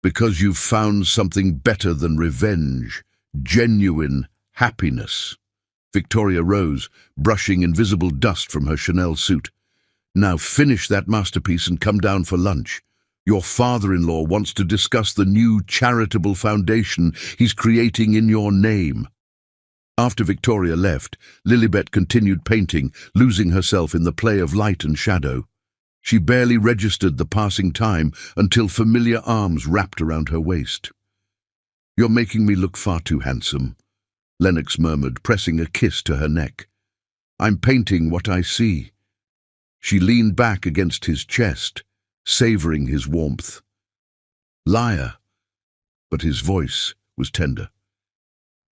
because you've found something better than revenge, genuine happiness." Victoria rose, brushing invisible dust from her Chanel suit. "Now finish that masterpiece and come down for lunch. Your father-in-law wants to discuss the new charitable foundation he's creating in your name." After Victoria left, Lilibet continued painting, losing herself in the play of light and shadow. She barely registered the passing time until familiar arms wrapped around her waist. "You're making me look far too handsome," Lennox murmured, pressing a kiss to her neck. "I'm painting what I see." She leaned back against his chest, savoring his warmth. "Liar," but his voice was tender.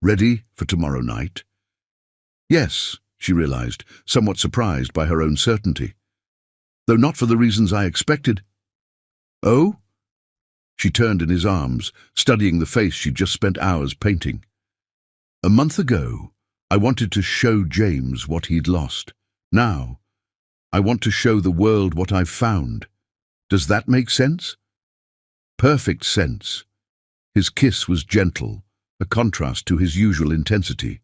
"Ready for tomorrow night?" "Yes," she realized, somewhat surprised by her own certainty. "Though not for the reasons I expected." "Oh?" She turned in his arms, studying the face she'd just spent hours painting. "A month ago, I wanted to show James what he'd lost. Now, I want to show the world what I've found. Does that make sense?" Perfect sense. His kiss was gentle, a contrast to his usual intensity.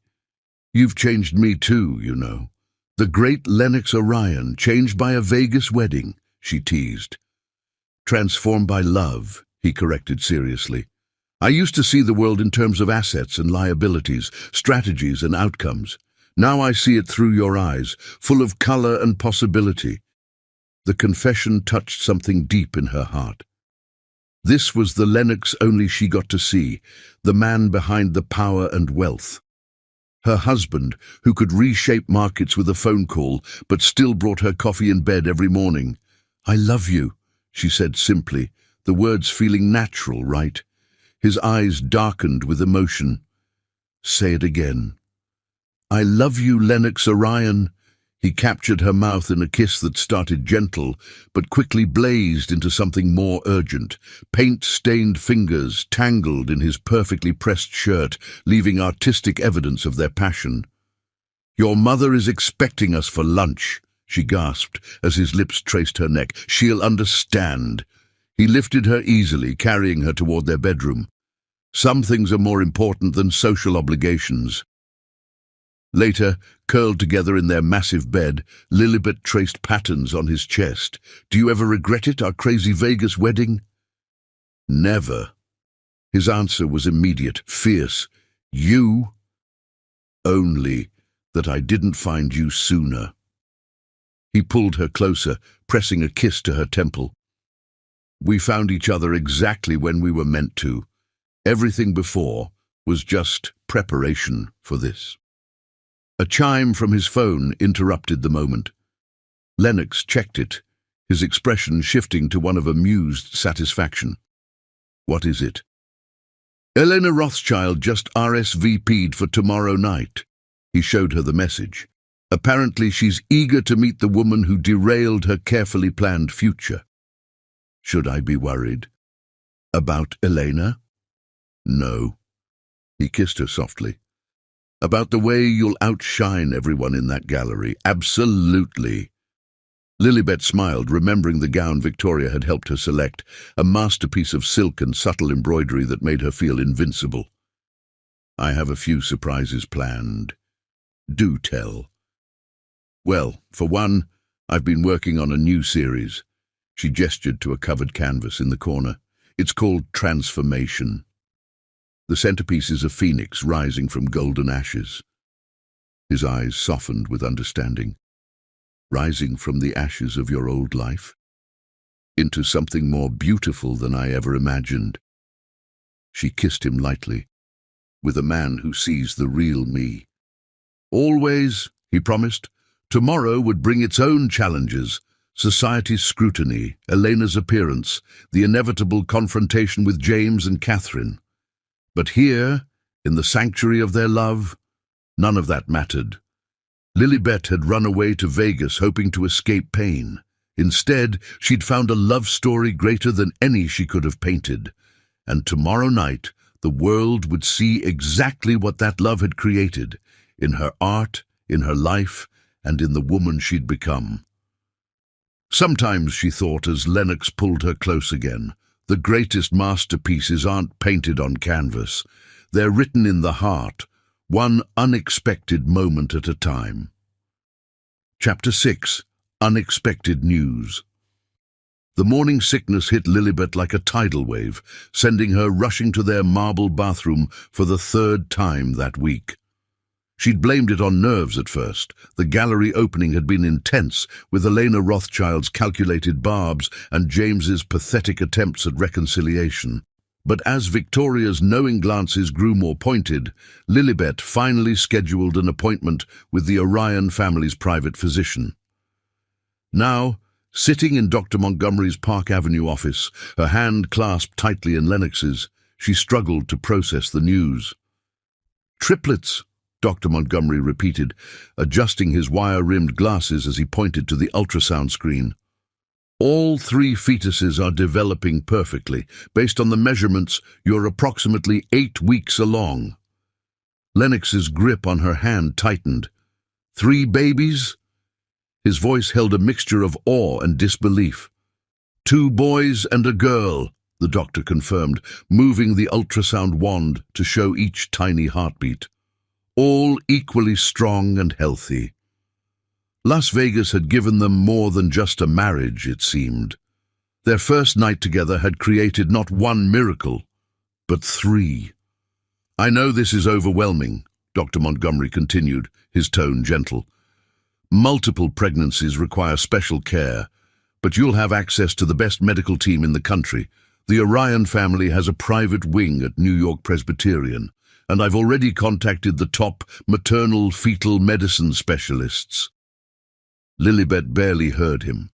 "You've changed me too, you know. The great Lennox Orion, changed by a Vegas wedding," she teased. "Transformed by love," he corrected seriously. "I used to see the world in terms of assets and liabilities, strategies and outcomes. Now I see it through your eyes, full of color and possibility." The confession touched something deep in her heart. This was the Lennox only she got to see, the man behind the power and wealth. Her husband, who could reshape markets with a phone call, but still brought her coffee in bed every morning. "I love you," she said simply, the words feeling natural, right? His eyes darkened with emotion. "Say it again." "I love you, Lennox Orion." He captured her mouth in a kiss that started gentle, but quickly blazed into something more urgent. Paint-stained fingers tangled in his perfectly pressed shirt, leaving artistic evidence of their passion. "Your mother is expecting us for lunch," she gasped as his lips traced her neck. "She'll understand." He lifted her easily, carrying her toward their bedroom. Some things are more important than social obligations. Later, curled together in their massive bed, Lilibet traced patterns on his chest. "Do you ever regret it, our crazy Vegas wedding?" "Never." His answer was immediate, fierce. "You? Only that I didn't find you sooner." He pulled her closer, pressing a kiss to her temple. "We found each other exactly when we were meant to. Everything before was just preparation for this." A chime from his phone interrupted the moment. Lennox checked it, his expression shifting to one of amused satisfaction. "What is it?" "Elena Rothschild just RSVP'd for tomorrow night." He showed her the message. "Apparently she's eager to meet the woman who derailed her carefully planned future." "Should I be worried?" "About Elena?" "No." He kissed her softly. "About the way you'll outshine everyone in that gallery. Absolutely." Lilibet smiled, remembering the gown Victoria had helped her select, a masterpiece of silk and subtle embroidery that made her feel invincible. "I have a few surprises planned." "Do tell." "Well, for one, I've been working on a new series." She gestured to a covered canvas in the corner. "It's called Transformation. The centerpiece is a phoenix rising from golden ashes." His eyes softened with understanding. "Rising from the ashes of your old life? Into something more beautiful than I ever imagined." She kissed him lightly. "With a man who sees the real me." "Always," he promised. "Tomorrow would bring its own challenges. Society's scrutiny, Elena's appearance, the inevitable confrontation with James and Catherine. But here, in the sanctuary of their love, none of that mattered. Lilibet had run away to Vegas hoping to escape pain. Instead, she'd found a love story greater than any she could have painted. And tomorrow night, the world would see exactly what that love had created, in her art, in her life, and in the woman she'd become. Sometimes, she thought as Lennox pulled her close again, the greatest masterpieces aren't painted on canvas. They're written in the heart, one unexpected moment at a time. Chapter 6. Unexpected News. The morning sickness hit Lilibet like a tidal wave, sending her rushing to their marble bathroom for the third time that week. She'd blamed it on nerves at first. The gallery opening had been intense, with Elena Rothschild's calculated barbs and James's pathetic attempts at reconciliation. But as Victoria's knowing glances grew more pointed, Lilibet finally scheduled an appointment with the Orion family's private physician. Now, sitting in Dr. Montgomery's Park Avenue office, her hand clasped tightly in Lennox's, she struggled to process the news. "Triplets," Dr. Montgomery repeated, adjusting his wire-rimmed glasses as he pointed to the ultrasound screen. "All 3 fetuses are developing perfectly. Based on the measurements, you're approximately 8 weeks along." Lennox's grip on her hand tightened. "3 babies?" His voice held a mixture of awe and disbelief. "2 boys and a girl," the doctor confirmed, moving the ultrasound wand to show each tiny heartbeat. "All equally strong and healthy." Las Vegas had given them more than just a marriage, it seemed. Their first night together had created not 1 miracle, but 3. "I know this is overwhelming," Dr. Montgomery continued, his tone gentle. "Multiple pregnancies require special care, but you'll have access to the best medical team in the country. The Orion family has a private wing at New York Presbyterian, and I've already contacted the top maternal fetal medicine specialists." Lilibet barely heard him.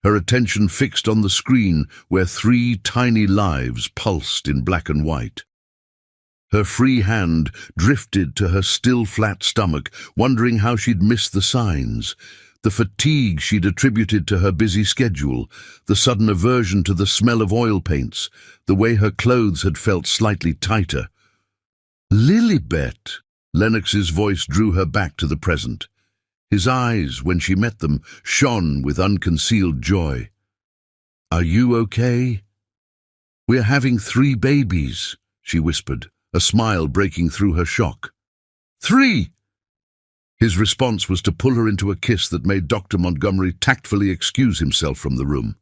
her attention fixed on the screen where 3 tiny lives pulsed in black and white. Her free hand drifted to her still flat stomach, wondering how she'd missed the signs. The fatigue she'd attributed to her busy schedule, the sudden aversion to the smell of oil paints, the way her clothes had felt slightly tighter. "Lilibet," Lennox's voice drew her back to the present. His eyes, when she met them, shone with unconcealed joy. "Are you okay?" "We're having 3 babies," she whispered, a smile breaking through her shock. 3! His response was to pull her into a kiss that made Dr. Montgomery tactfully excuse himself from the room.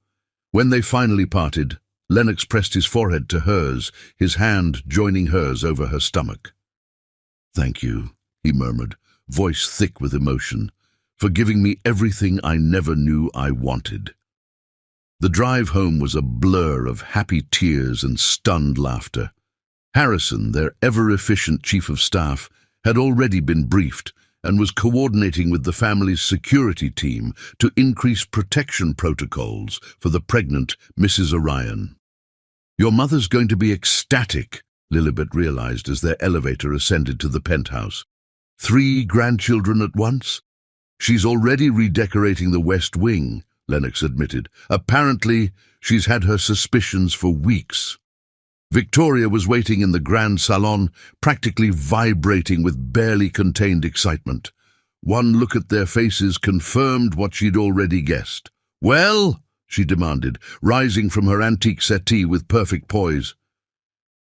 When they finally parted, Lennox pressed his forehead to hers, his hand joining hers over her stomach. "Thank you," he murmured, voice thick with emotion, "for giving me everything I never knew I wanted." The drive home was a blur of happy tears and stunned laughter. Harrison, their ever-efficient chief of staff, had already been briefed and was coordinating with the family's security team to increase protection protocols for the pregnant Mrs. Orion. "Your mother's going to be ecstatic," Lilibet realized as their elevator ascended to the penthouse. 3 grandchildren at once? "She's already redecorating the West Wing," Lennox admitted. "Apparently, she's had her suspicions for weeks." Victoria was waiting in the grand salon, practically vibrating with barely contained excitement. One look at their faces confirmed what she'd already guessed. "Well?" she demanded, rising from her antique settee with perfect poise.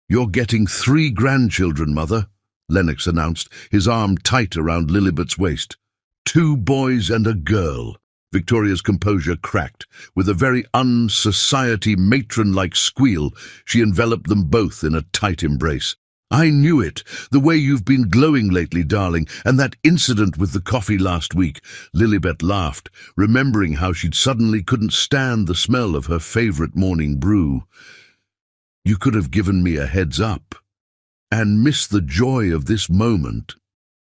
"You're getting 3 grandchildren, Mother," Lennox announced, his arm tight around Lilibet's waist. 2 boys and a girl." Victoria's composure cracked. With a very un-society matron-like squeal, she enveloped them both in a tight embrace. "I knew it. The way you've been glowing lately, darling, and that incident with the coffee last week." Lilibet laughed, remembering how she'd suddenly couldn't stand the smell of her favorite morning brew. "You could have given me a heads up and missed the joy of this moment."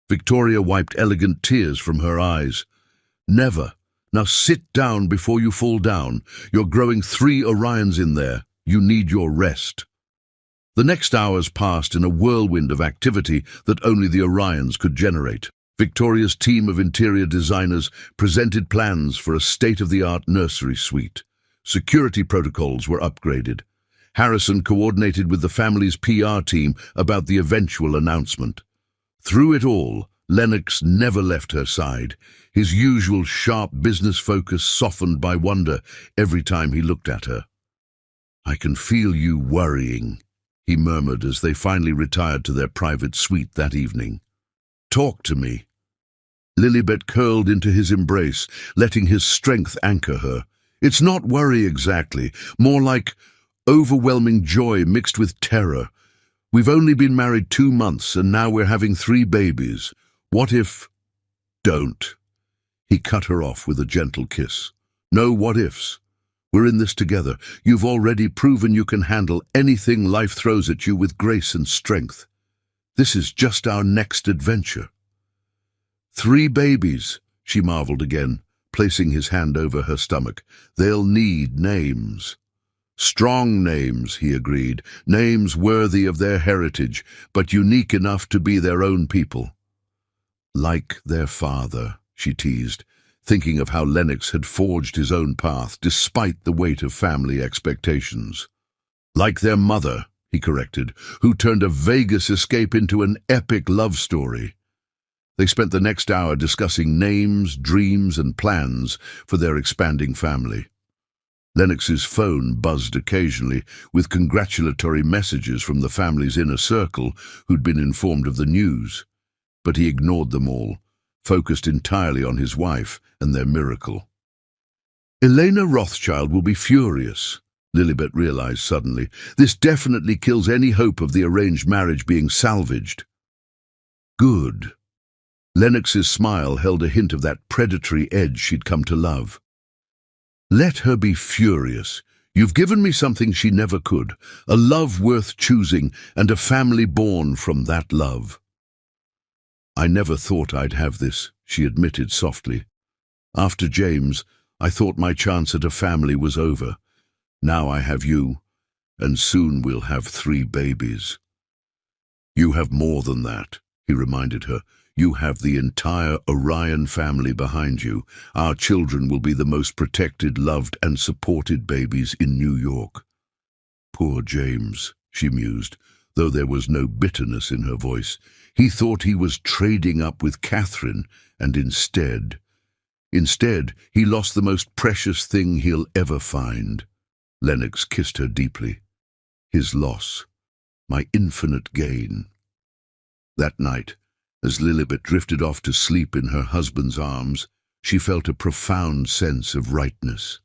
Victoria wiped elegant tears from her eyes. "Never. Now sit down before you fall down. You're growing 3 Orions in there. You need your rest." The next hours passed in a whirlwind of activity that only the Orions could generate. Victoria's team of interior designers presented plans for a state-of-the-art nursery suite. Security protocols were upgraded. Harrison coordinated with the family's PR team about the eventual announcement. Through it all, Lennox never left her side, his usual sharp business focus softened by wonder every time he looked at her. "I can feel you worrying," he murmured as they finally retired to their private suite that evening. "Talk to me." Lilibet curled into his embrace, letting his strength anchor her. "It's not worry exactly, more like overwhelming joy mixed with terror. We've only been married 2 months and now we're having 3 babies. What if—" "Don't." He cut her off with a gentle kiss. "No what ifs. We're in this together. You've already proven you can handle anything life throws at you with grace and strength. This is just our next adventure." 3 babies, she marveled again, placing his hand over her stomach. "They'll need names." "Strong names," he agreed. "Names worthy of their heritage, but unique enough to be their own people." "Like their father," she teased, thinking of how Lennox had forged his own path despite the weight of family expectations. "Like their mother," he corrected, "who turned a Vegas escape into an epic love story." They spent the next hour discussing names, dreams, and plans for their expanding family. Lennox's phone buzzed occasionally with congratulatory messages from the family's inner circle who'd been informed of the news. But he ignored them all, focused entirely on his wife and their miracle. "Elena Rothschild will be furious," Lilibet realized suddenly. "This definitely kills any hope of the arranged marriage being salvaged." "Good." Lennox's smile held a hint of that predatory edge she'd come to love. "Let her be furious. You've given me something she never could, a love worth choosing and a family born from that love." "I never thought I'd have this," she admitted softly. "After James, I thought my chance at a family was over. Now I have you, and soon we'll have 3 babies. You have more than that, he reminded her. You have the entire Orion family behind you. Our children will be the most protected, loved, and supported babies in New York. Poor James, she mused, though there was no bitterness in her voice. He thought he was trading up with Catherine, and instead, he lost the most precious thing he'll ever find. Lennox kissed her deeply. His loss, my infinite gain. That night, as Lilibet drifted off to sleep in her husband's arms, she felt a profound sense of rightness.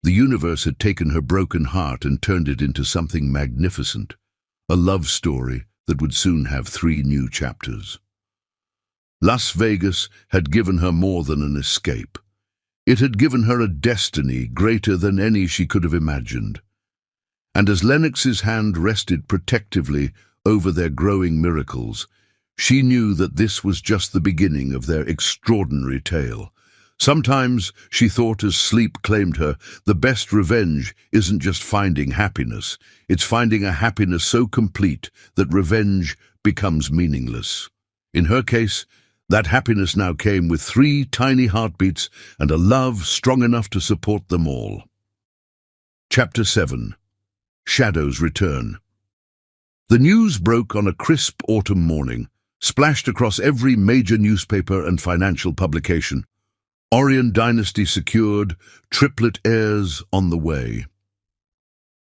The universe had taken her broken heart and turned it into something magnificent, a love story that would soon have 3 new chapters. Las Vegas had given her more than an escape. It had given her a destiny greater than any she could have imagined. And as Lennox's hand rested protectively over their growing miracles, she knew that this was just the beginning of their extraordinary tale. Sometimes, she thought as sleep claimed her, the best revenge isn't just finding happiness, it's finding a happiness so complete that revenge becomes meaningless. In her case, that happiness now came with 3 tiny heartbeats and a love strong enough to support them all. Chapter 7. Shadows Return. The news broke on a crisp autumn morning, splashed across every major newspaper and financial publication. Orion dynasty secured, triplet heirs on the way.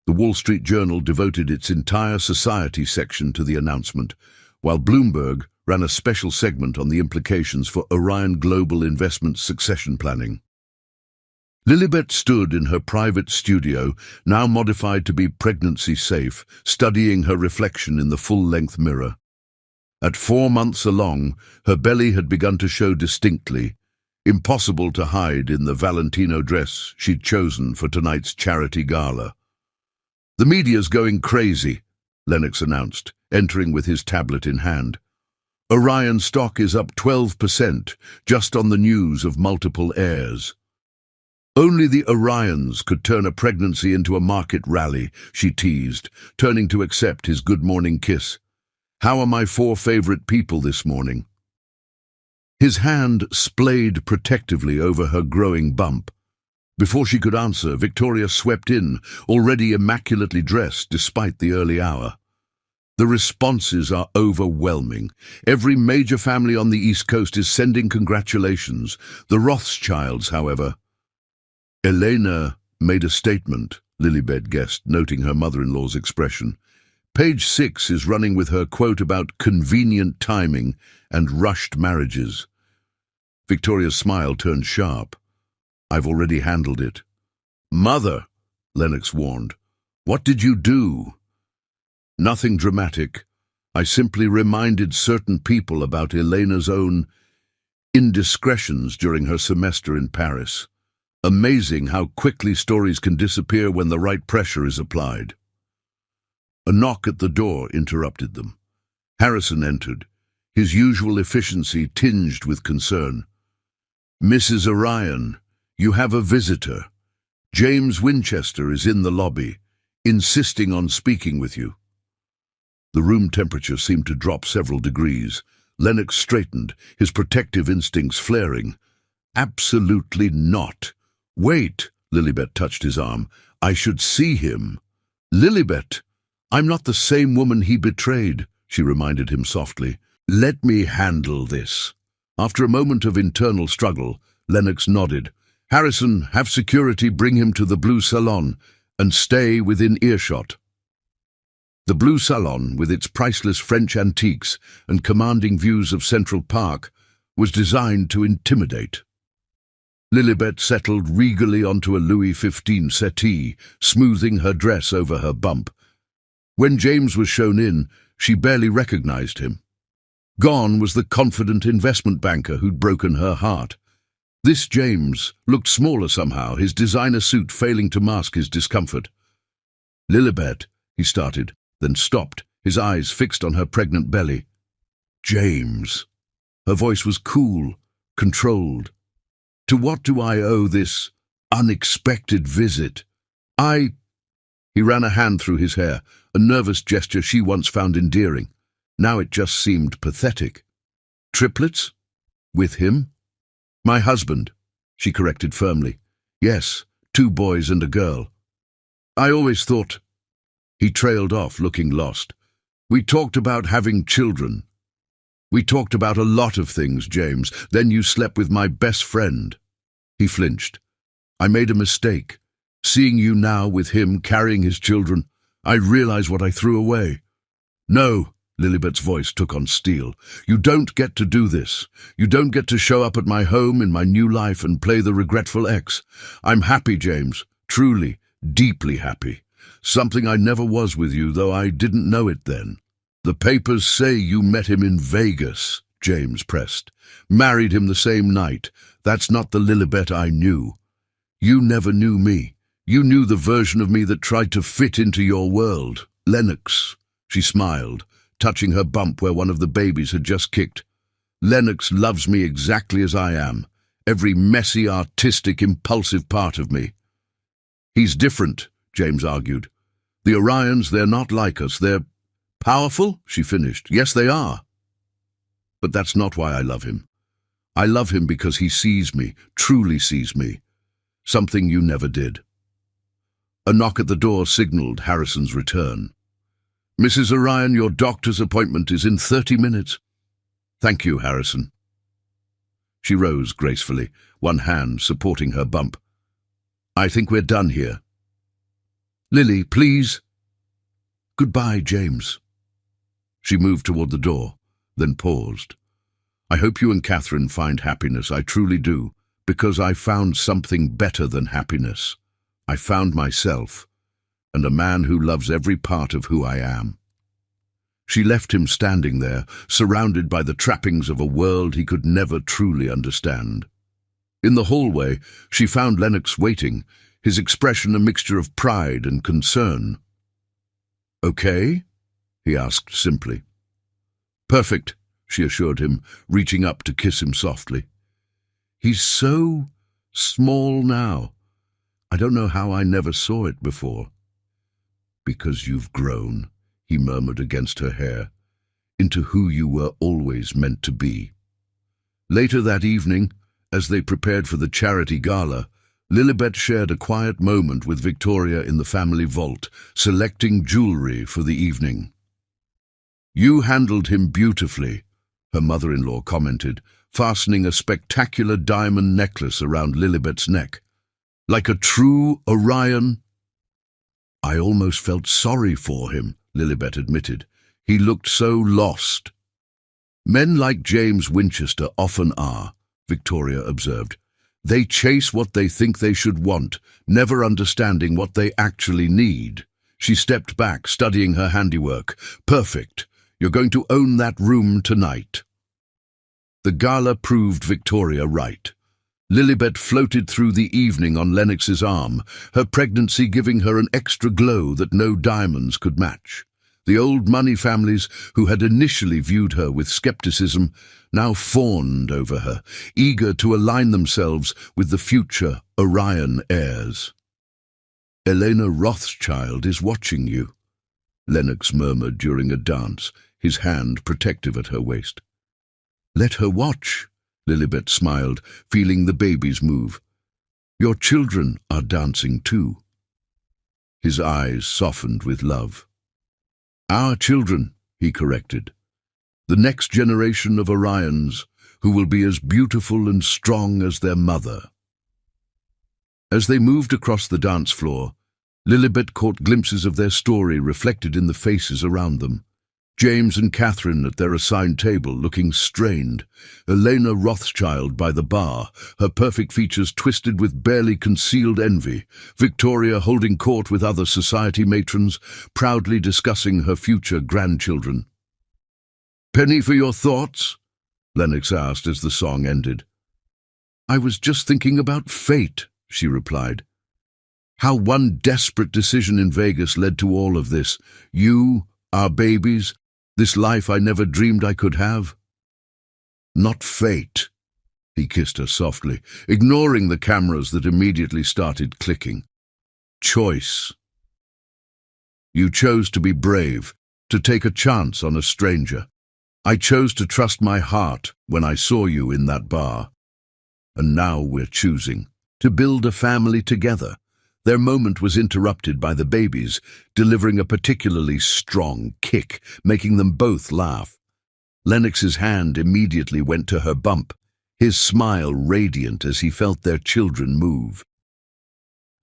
The Wall Street Journal devoted its entire society section to the announcement, while Bloomberg ran a special segment on the implications for Orion Global Investments succession planning. Lilibet stood in her private studio, now modified to be pregnancy-safe, studying her reflection in the full-length mirror. At 4 months along, her belly had begun to show distinctly, impossible to hide in the Valentino dress she'd chosen for tonight's charity gala. "The media's going crazy," Lennox announced, entering with his tablet in hand. "Orion stock is up 12% just on the news of multiple heirs." Only the Orions could turn a pregnancy into a market rally, she teased, turning to accept his good-morning kiss. "How are my 4 favorite people this morning?" His hand splayed protectively over her growing bump. Before she could answer, Victoria swept in, already immaculately dressed despite the early hour. The responses are overwhelming. Every major family on the East Coast is sending congratulations. The Rothschilds, however. Elena made a statement, Lilibet guessed, noting her mother-in-law's expression. Page 6 is running with her quote about convenient timing and rushed marriages. Victoria's smile turned sharp. "I've already handled it." "Mother," Lennox warned, "what did you do?" "Nothing dramatic. I simply reminded certain people about Elena's own indiscretions during her semester in Paris. Amazing how quickly stories can disappear when the right pressure is applied." A knock at the door interrupted them. Harrison entered, his usual efficiency tinged with concern. "Mrs. Orion, you have a visitor. James Winchester is in the lobby, insisting on speaking with you." The room temperature seemed to drop several degrees. Lennox straightened, his protective instincts flaring. "Absolutely not." "Wait," Lilibet touched his arm. "I should see him." "Lilibet, I'm not the same woman he betrayed," she reminded him softly. "Let me handle this." After a moment of internal struggle, Lennox nodded. "Harrison, have security bring him to the Blue Salon, and stay within earshot." The Blue Salon, with its priceless French antiques and commanding views of Central Park, was designed to intimidate. Lilibet settled regally onto a Louis XV settee, smoothing her dress over her bump. When James was shown in, she barely recognized him. Gone was the confident investment banker who'd broken her heart. This James looked smaller somehow, his designer suit failing to mask his discomfort. "Lilibet," he started, then stopped, his eyes fixed on her pregnant belly. "James." Her voice was cool, controlled. "To what do I owe this unexpected visit. He ran a hand through his hair, a nervous gesture she once found endearing. Now it just seemed pathetic. Triplets? With him? My husband, she corrected firmly. Yes, 2 boys and a girl. I always thought... He trailed off, looking lost. We talked about having children. We talked about a lot of things, James. Then you slept with my best friend. He flinched. I made a mistake. Seeing you now with him carrying his children, I realize what I threw away. No, Lilibet's voice took on steel. You don't get to do this. You don't get to show up at my home in my new life and play the regretful ex. I'm happy, James. Truly, deeply happy. Something I never was with you, though I didn't know it then. The papers say you met him in Vegas, James pressed. Married him the same night. That's not the Lilibet I knew. You never knew me. You knew the version of me that tried to fit into your world. Lennox. She smiled, touching her bump where one of the babies had just kicked. Lennox loves me exactly as I am. Every messy, artistic, impulsive part of me. He's different, James argued. The Orions, they're not like us. They're powerful, she finished. Yes, they are. But that's not why I love him. I love him because he sees me, truly sees me. Something you never did. A knock at the door signaled Harrison's return. Mrs. Orion, your doctor's appointment is in 30 minutes. Thank you, Harrison. She rose gracefully, one hand supporting her bump. I think we're done here. Lily, please. Goodbye, James. She moved toward the door, then paused. I hope you and Catherine find happiness, I truly do, because I found something better than happiness. I found myself, and a man who loves every part of who I am. She left him standing there, surrounded by the trappings of a world he could never truly understand. In the hallway, she found Lennox waiting, his expression a mixture of pride and concern. Okay? He asked simply. Perfect, she assured him, reaching up to kiss him softly. He's so small now. I don't know how I never saw it before. Because you've grown, he murmured against her hair, into who you were always meant to be. Later that evening, as they prepared for the charity gala, Lilibet shared a quiet moment with Victoria in the family vault, selecting jewelry for the evening. You handled him beautifully, her mother-in-law commented, fastening a spectacular diamond necklace around Lilibet's neck. Like a true Orion. I almost felt sorry for him, Lilibet admitted. He looked so lost. Men like James Winchester often are, Victoria observed. They chase what they think they should want, never understanding what they actually need. She stepped back, studying her handiwork. Perfect. You're going to own that room tonight. The gala proved Victoria right. Lilibet floated through the evening on Lennox's arm, her pregnancy giving her an extra glow that no diamonds could match. The old money families, who had initially viewed her with skepticism, now fawned over her, eager to align themselves with the future Orion heirs. Elena Rothschild is watching you, Lennox murmured during a dance, his hand protective at her waist. Let her watch, Lilibet smiled, feeling the babies move. Your children are dancing too. His eyes softened with love. Our children, he corrected. The next generation of Orions, who will be as beautiful and strong as their mother. As they moved across the dance floor, Lilibet caught glimpses of their story reflected in the faces around them. James and Catherine at their assigned table, looking strained. Elena Rothschild by the bar, her perfect features twisted with barely concealed envy. Victoria holding court with other society matrons, proudly discussing her future grandchildren. Penny for your thoughts? Lennox asked as the song ended. I was just thinking about fate, she replied. How one desperate decision in Vegas led to all of this. You, our babies, this life I never dreamed I could have. Not fate, He kissed her softly, ignoring the cameras that immediately started clicking. Choice. You chose to be brave, to take a chance on a stranger. I chose to trust my heart when I saw you in that bar. And now we're choosing to build a family together. Their moment was interrupted by the babies, delivering a particularly strong kick, making them both laugh. Lennox's hand immediately went to her bump, his smile radiant as he felt their children move.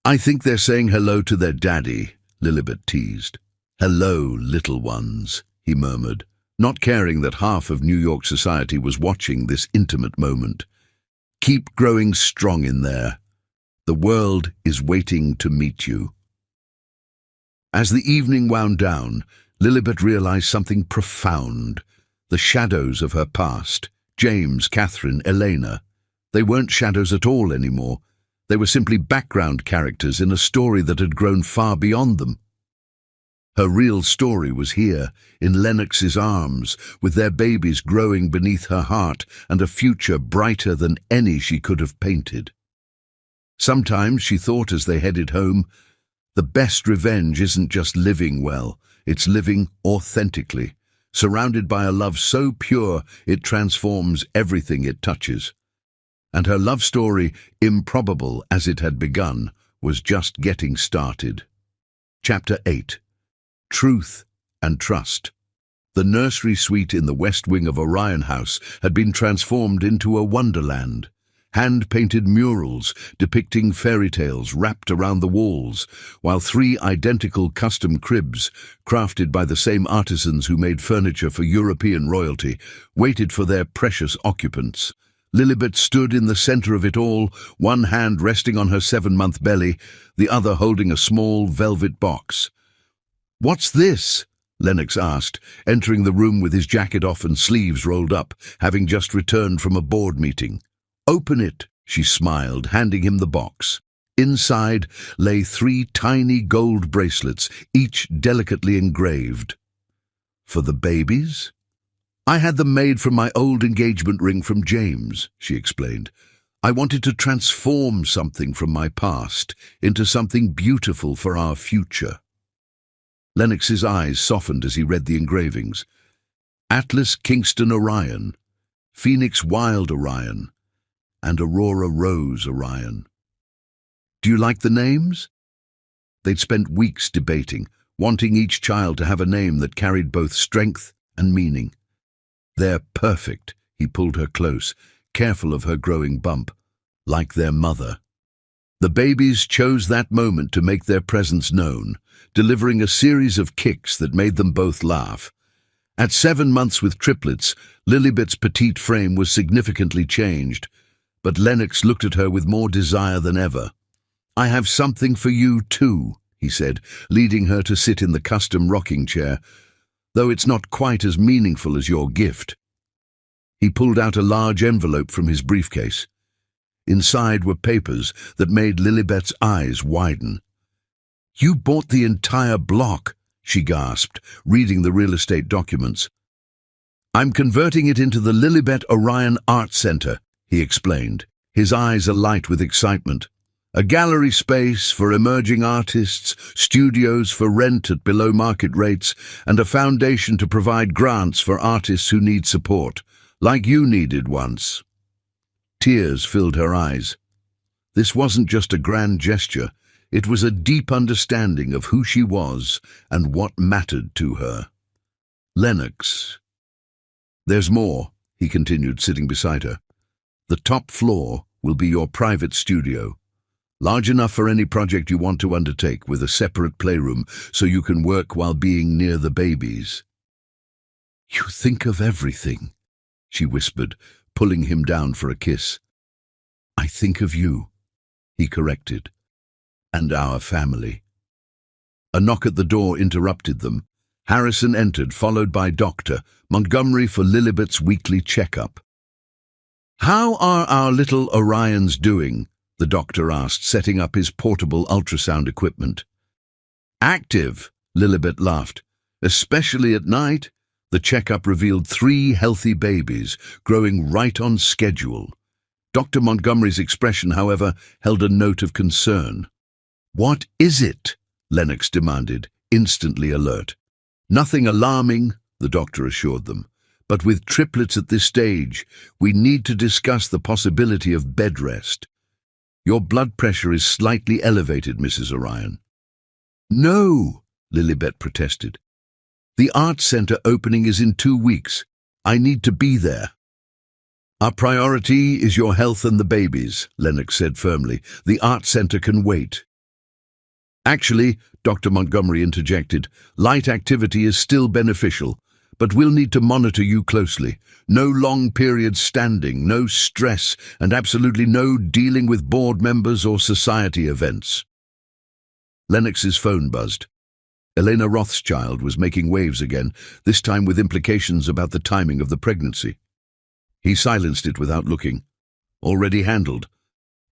I think they're saying hello to their daddy, Lilibet teased. Hello, little ones, he murmured, not caring that half of New York society was watching this intimate moment. Keep growing strong in there. The world is waiting to meet you. As the evening wound down, Lilibet realized something profound. The shadows of her past, James, Catherine, Elena, they weren't shadows at all anymore. They were simply background characters in a story that had grown far beyond them. Her real story was here, in Lennox's arms, with their babies growing beneath her heart and a future brighter than any she could have painted. Sometimes, she thought as they headed home, the best revenge isn't just living well, it's living authentically, surrounded by a love so pure it transforms everything it touches. And her love story, improbable as it had begun, was just getting started. Chapter 8. Truth and Trust. The nursery suite in the west wing of Orion House had been transformed into a wonderland. Hand-painted murals depicting fairy tales wrapped around the walls, while 3 identical custom cribs, crafted by the same artisans who made furniture for European royalty, waited for their precious occupants. Lilibet stood in the center of it all, one hand resting on her 7-month belly, the other holding a small velvet box. "What's this?" Lennox asked, entering the room with his jacket off and sleeves rolled up, having just returned from a board meeting. "Open it," she smiled, handing him the box. Inside lay 3 tiny gold bracelets, each delicately engraved. "For the babies?" "I had them made from my old engagement ring from James," she explained. "I wanted to transform something from my past into something beautiful for our future." Lennox's eyes softened as he read the engravings. Atlas Kingston Orion, Phoenix Wild Orion, and Aurora Rose Orion. "Do you like the names?" They'd spent weeks debating, wanting each child to have a name that carried both strength and meaning. "They're perfect," he pulled her close, careful of her growing bump, "like their mother." The babies chose that moment to make their presence known, delivering a series of kicks that made them both laugh. At 7 months with triplets, Lilibet's petite frame was significantly changed, but Lennox looked at her with more desire than ever. "I have something for you too," he said, leading her to sit in the custom rocking chair, "though it's not quite as meaningful as your gift." He pulled out a large envelope from his briefcase. Inside were papers that made Lilibet's eyes widen. "You bought the entire block," she gasped, reading the real estate documents. "I'm converting it into the Lilibet Orion Art Center," he explained, his eyes alight with excitement. "A gallery space for emerging artists, studios for rent at below market rates, and a foundation to provide grants for artists who need support, like you needed once." Tears filled her eyes. This wasn't just a grand gesture, it was a deep understanding of who she was and what mattered to her. "Lennox." "There's more," he continued, sitting beside her. "The top floor will be your private studio, large enough for any project you want to undertake, with a separate playroom so you can work while being near the babies." "You think of everything," she whispered, pulling him down for a kiss. "I think of you," he corrected, "and our family." A knock at the door interrupted them. Harrison entered, followed by Dr. Montgomery for Lilibet's weekly checkup. "How are our little Orions doing?" the doctor asked, setting up his portable ultrasound equipment. "Active," Lilibet laughed, "especially at night." The checkup revealed 3 healthy babies, growing right on schedule. Dr. Montgomery's expression, however, held a note of concern. "What is it?" Lennox demanded, instantly alert. "Nothing alarming," the doctor assured them. "But with triplets at this stage, we need to discuss the possibility of bed rest. Your blood pressure is slightly elevated, Mrs. Orion." "No," Lilibet protested. "The art center opening is in 2 weeks. I need to be there." "Our priority is your health and the babies," Lennox said firmly. "The art center can wait." "Actually," Dr. Montgomery interjected, "light activity is still beneficial, but we'll need to monitor you closely. No long periods standing, no stress, and absolutely no dealing with board members or society events." Lennox's phone buzzed. Elena Rothschild was making waves again, this time with implications about the timing of the pregnancy. He silenced it without looking. "Already handled.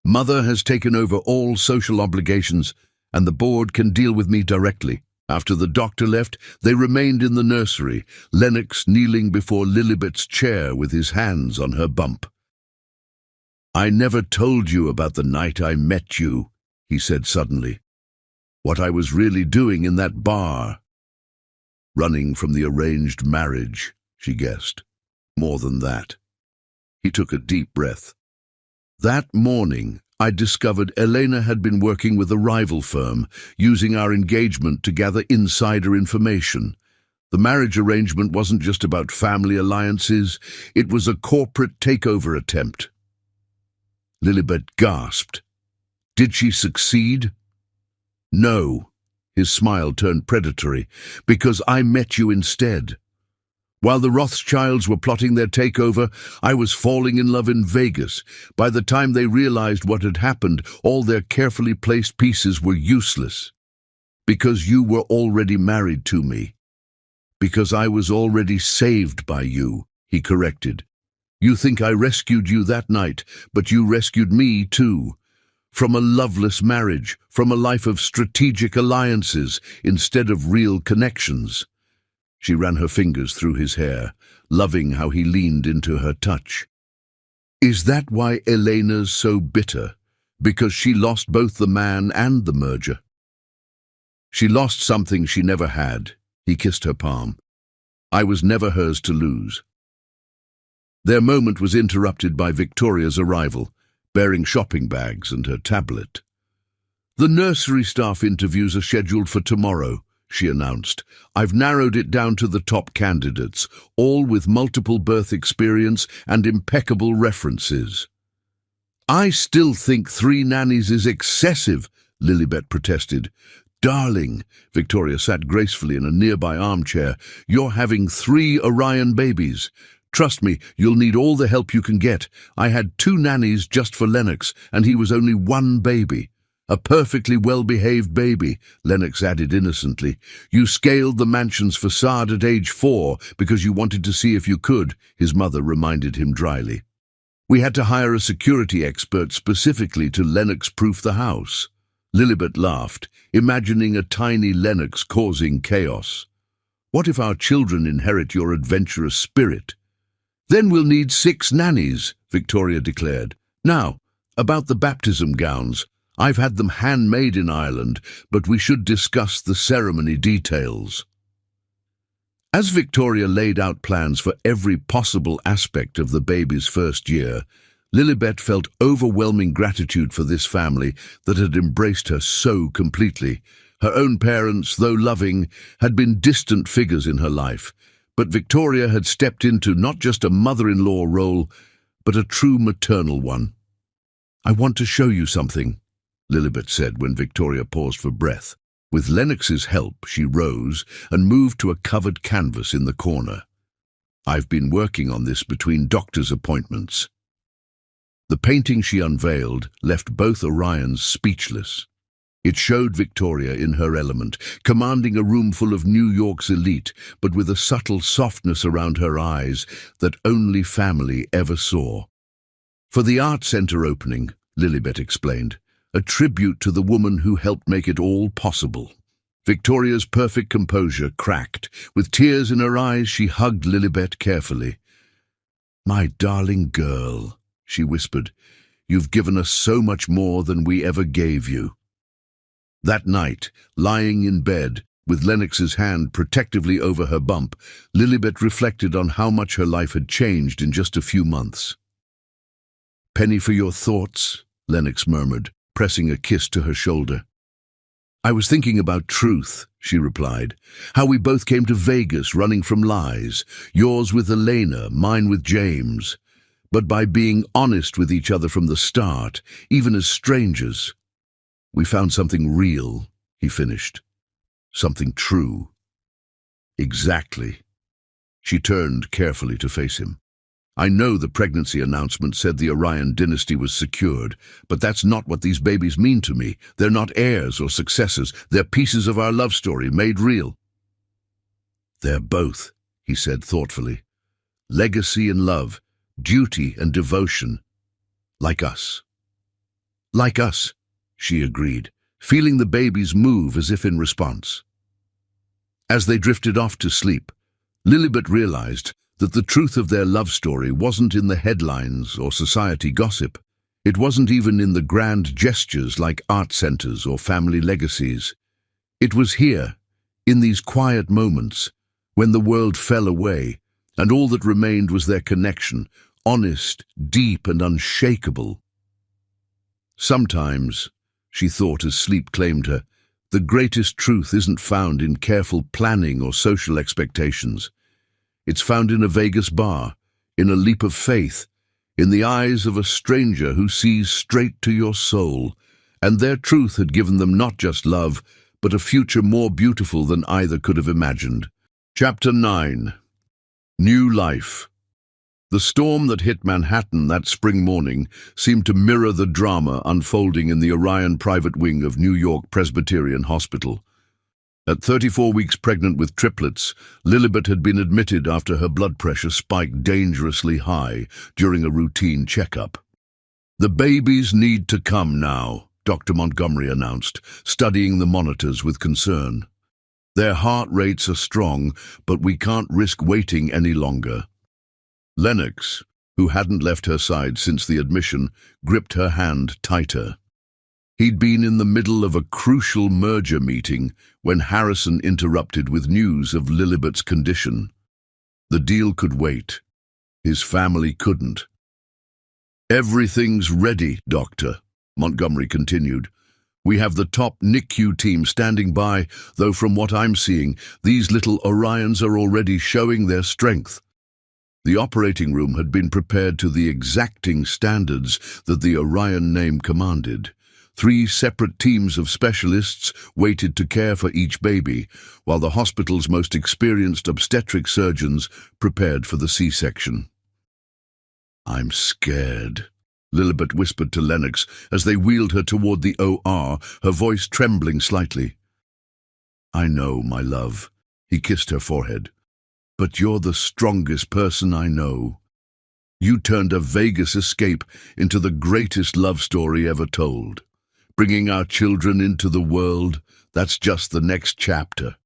Mother has taken over all social obligations, and the board can deal with me directly." After the doctor left, they remained in the nursery, Lennox kneeling before Lilibet's chair with his hands on her bump. "I never told you about the night I met you," he said suddenly. "What I was really doing in that bar." "Running from the arranged marriage," she guessed. "More than that." He took a deep breath. "That morning, I discovered Elena had been working with a rival firm, using our engagement to gather insider information. The marriage arrangement wasn't just about family alliances, it was a corporate takeover attempt." Lilibet gasped. "Did she succeed?" "No." His smile turned predatory. "Because I met you instead. While the Rothschilds were plotting their takeover, I was falling in love in Vegas. By the time they realized what had happened, all their carefully placed pieces were useless. Because you were already married to me. Because I was already saved by you," he corrected. "You think I rescued you that night, but you rescued me too. From a loveless marriage, from a life of strategic alliances instead of real connections." She ran her fingers through his hair, loving how he leaned into her touch. "Is that why Elena's so bitter? Because she lost both the man and the merger?" "She lost something she never had." He kissed her palm. "I was never hers to lose." Their moment was interrupted by Victoria's arrival, bearing shopping bags and her tablet. "The nursery staff interviews are scheduled for tomorrow," she announced. "I've narrowed it down to the top candidates, all with multiple birth experience and impeccable references." "I still think 3 nannies is excessive," Lilibet protested. "Darling," Victoria sat gracefully in a nearby armchair, "you're having 3 Orion babies. Trust me, you'll need all the help you can get. I had 2 nannies just for Lennox, and he was only 1 baby. A perfectly well-behaved baby," Lennox added innocently. "You scaled the mansion's facade at age 4 because you wanted to see if you could," his mother reminded him dryly. "We had to hire a security expert specifically to Lennox-proof the house." Lilibet laughed, imagining a tiny Lennox causing chaos. "What if our children inherit your adventurous spirit?" "Then we'll need 6 nannies," Victoria declared. "Now, about the baptism gowns. I've had them handmade in Ireland, but we should discuss the ceremony details." As Victoria laid out plans for every possible aspect of the baby's first year, Lilibet felt overwhelming gratitude for this family that had embraced her so completely. Her own parents, though loving, had been distant figures in her life, but Victoria had stepped into not just a mother-in-law role, but a true maternal one. "I want to show you something," Lilibet said when Victoria paused for breath. With Lennox's help, she rose and moved to a covered canvas in the corner. "I've been working on this between doctor's appointments." The painting she unveiled left both Orions speechless. It showed Victoria in her element, commanding a room full of New York's elite, but with a subtle softness around her eyes that only family ever saw. "For the art center opening," Lilibet explained, "a tribute to the woman who helped make it all possible." Victoria's perfect composure cracked. With tears in her eyes, she hugged Lilibet carefully. "My darling girl," she whispered. "You've given us so much more than we ever gave you." That night, lying in bed, with Lennox's hand protectively over her bump, Lilibet reflected on how much her life had changed in just a few months. "Penny for your thoughts," Lennox murmured, pressing a kiss to her shoulder. "I was thinking about truth," she replied. "How we both came to Vegas running from lies, yours with Elena, mine with James. But by being honest with each other from the start, even as strangers, we found something real," he finished. "Something true." "Exactly." She turned carefully to face him. "I know the pregnancy announcement said the Orion dynasty was secured, but that's not what these babies mean to me. They're not heirs or successors. They're pieces of our love story made real." "They're both," he said thoughtfully. "Legacy and love, duty and devotion. Like us." "Like us," she agreed, feeling the babies move as if in response. As they drifted off to sleep, Lilibet realized that the truth of their love story wasn't in the headlines or society gossip. It wasn't even in the grand gestures like art centers or family legacies. It was here, in these quiet moments, when the world fell away, and all that remained was their connection, honest, deep, and unshakable. Sometimes, she thought as sleep claimed her, the greatest truth isn't found in careful planning or social expectations. It's found in a Vegas bar, in a leap of faith, in the eyes of a stranger who sees straight to your soul, and their truth had given them not just love, but a future more beautiful than either could have imagined. Chapter 9. New Life. The storm that hit Manhattan that spring morning seemed to mirror the drama unfolding in the Orion private wing of New York Presbyterian Hospital. At 34 weeks pregnant with triplets, Lilibet had been admitted after her blood pressure spiked dangerously high during a routine checkup. "The babies need to come now," Dr. Montgomery announced, studying the monitors with concern. "Their heart rates are strong, but we can't risk waiting any longer." Lennox, who hadn't left her side since the admission, gripped her hand tighter. He'd been in the middle of a crucial merger meeting when Harrison interrupted with news of Lilibet's condition. The deal could wait. His family couldn't. "Everything's ready, Doctor," Montgomery continued. "We have the top NICU team standing by, though from what I'm seeing, these little Orions are already showing their strength." The operating room had been prepared to the exacting standards that the Orion name commanded. 3 separate teams of specialists waited to care for each baby, while the hospital's most experienced obstetric surgeons prepared for the C-section. "I'm scared," Lilibet whispered to Lennox as they wheeled her toward the OR, her voice trembling slightly. "I know, my love," he kissed her forehead. "But you're the strongest person I know. You turned a Vegas escape into the greatest love story ever told. Bringing our children into the world, that's just the next chapter."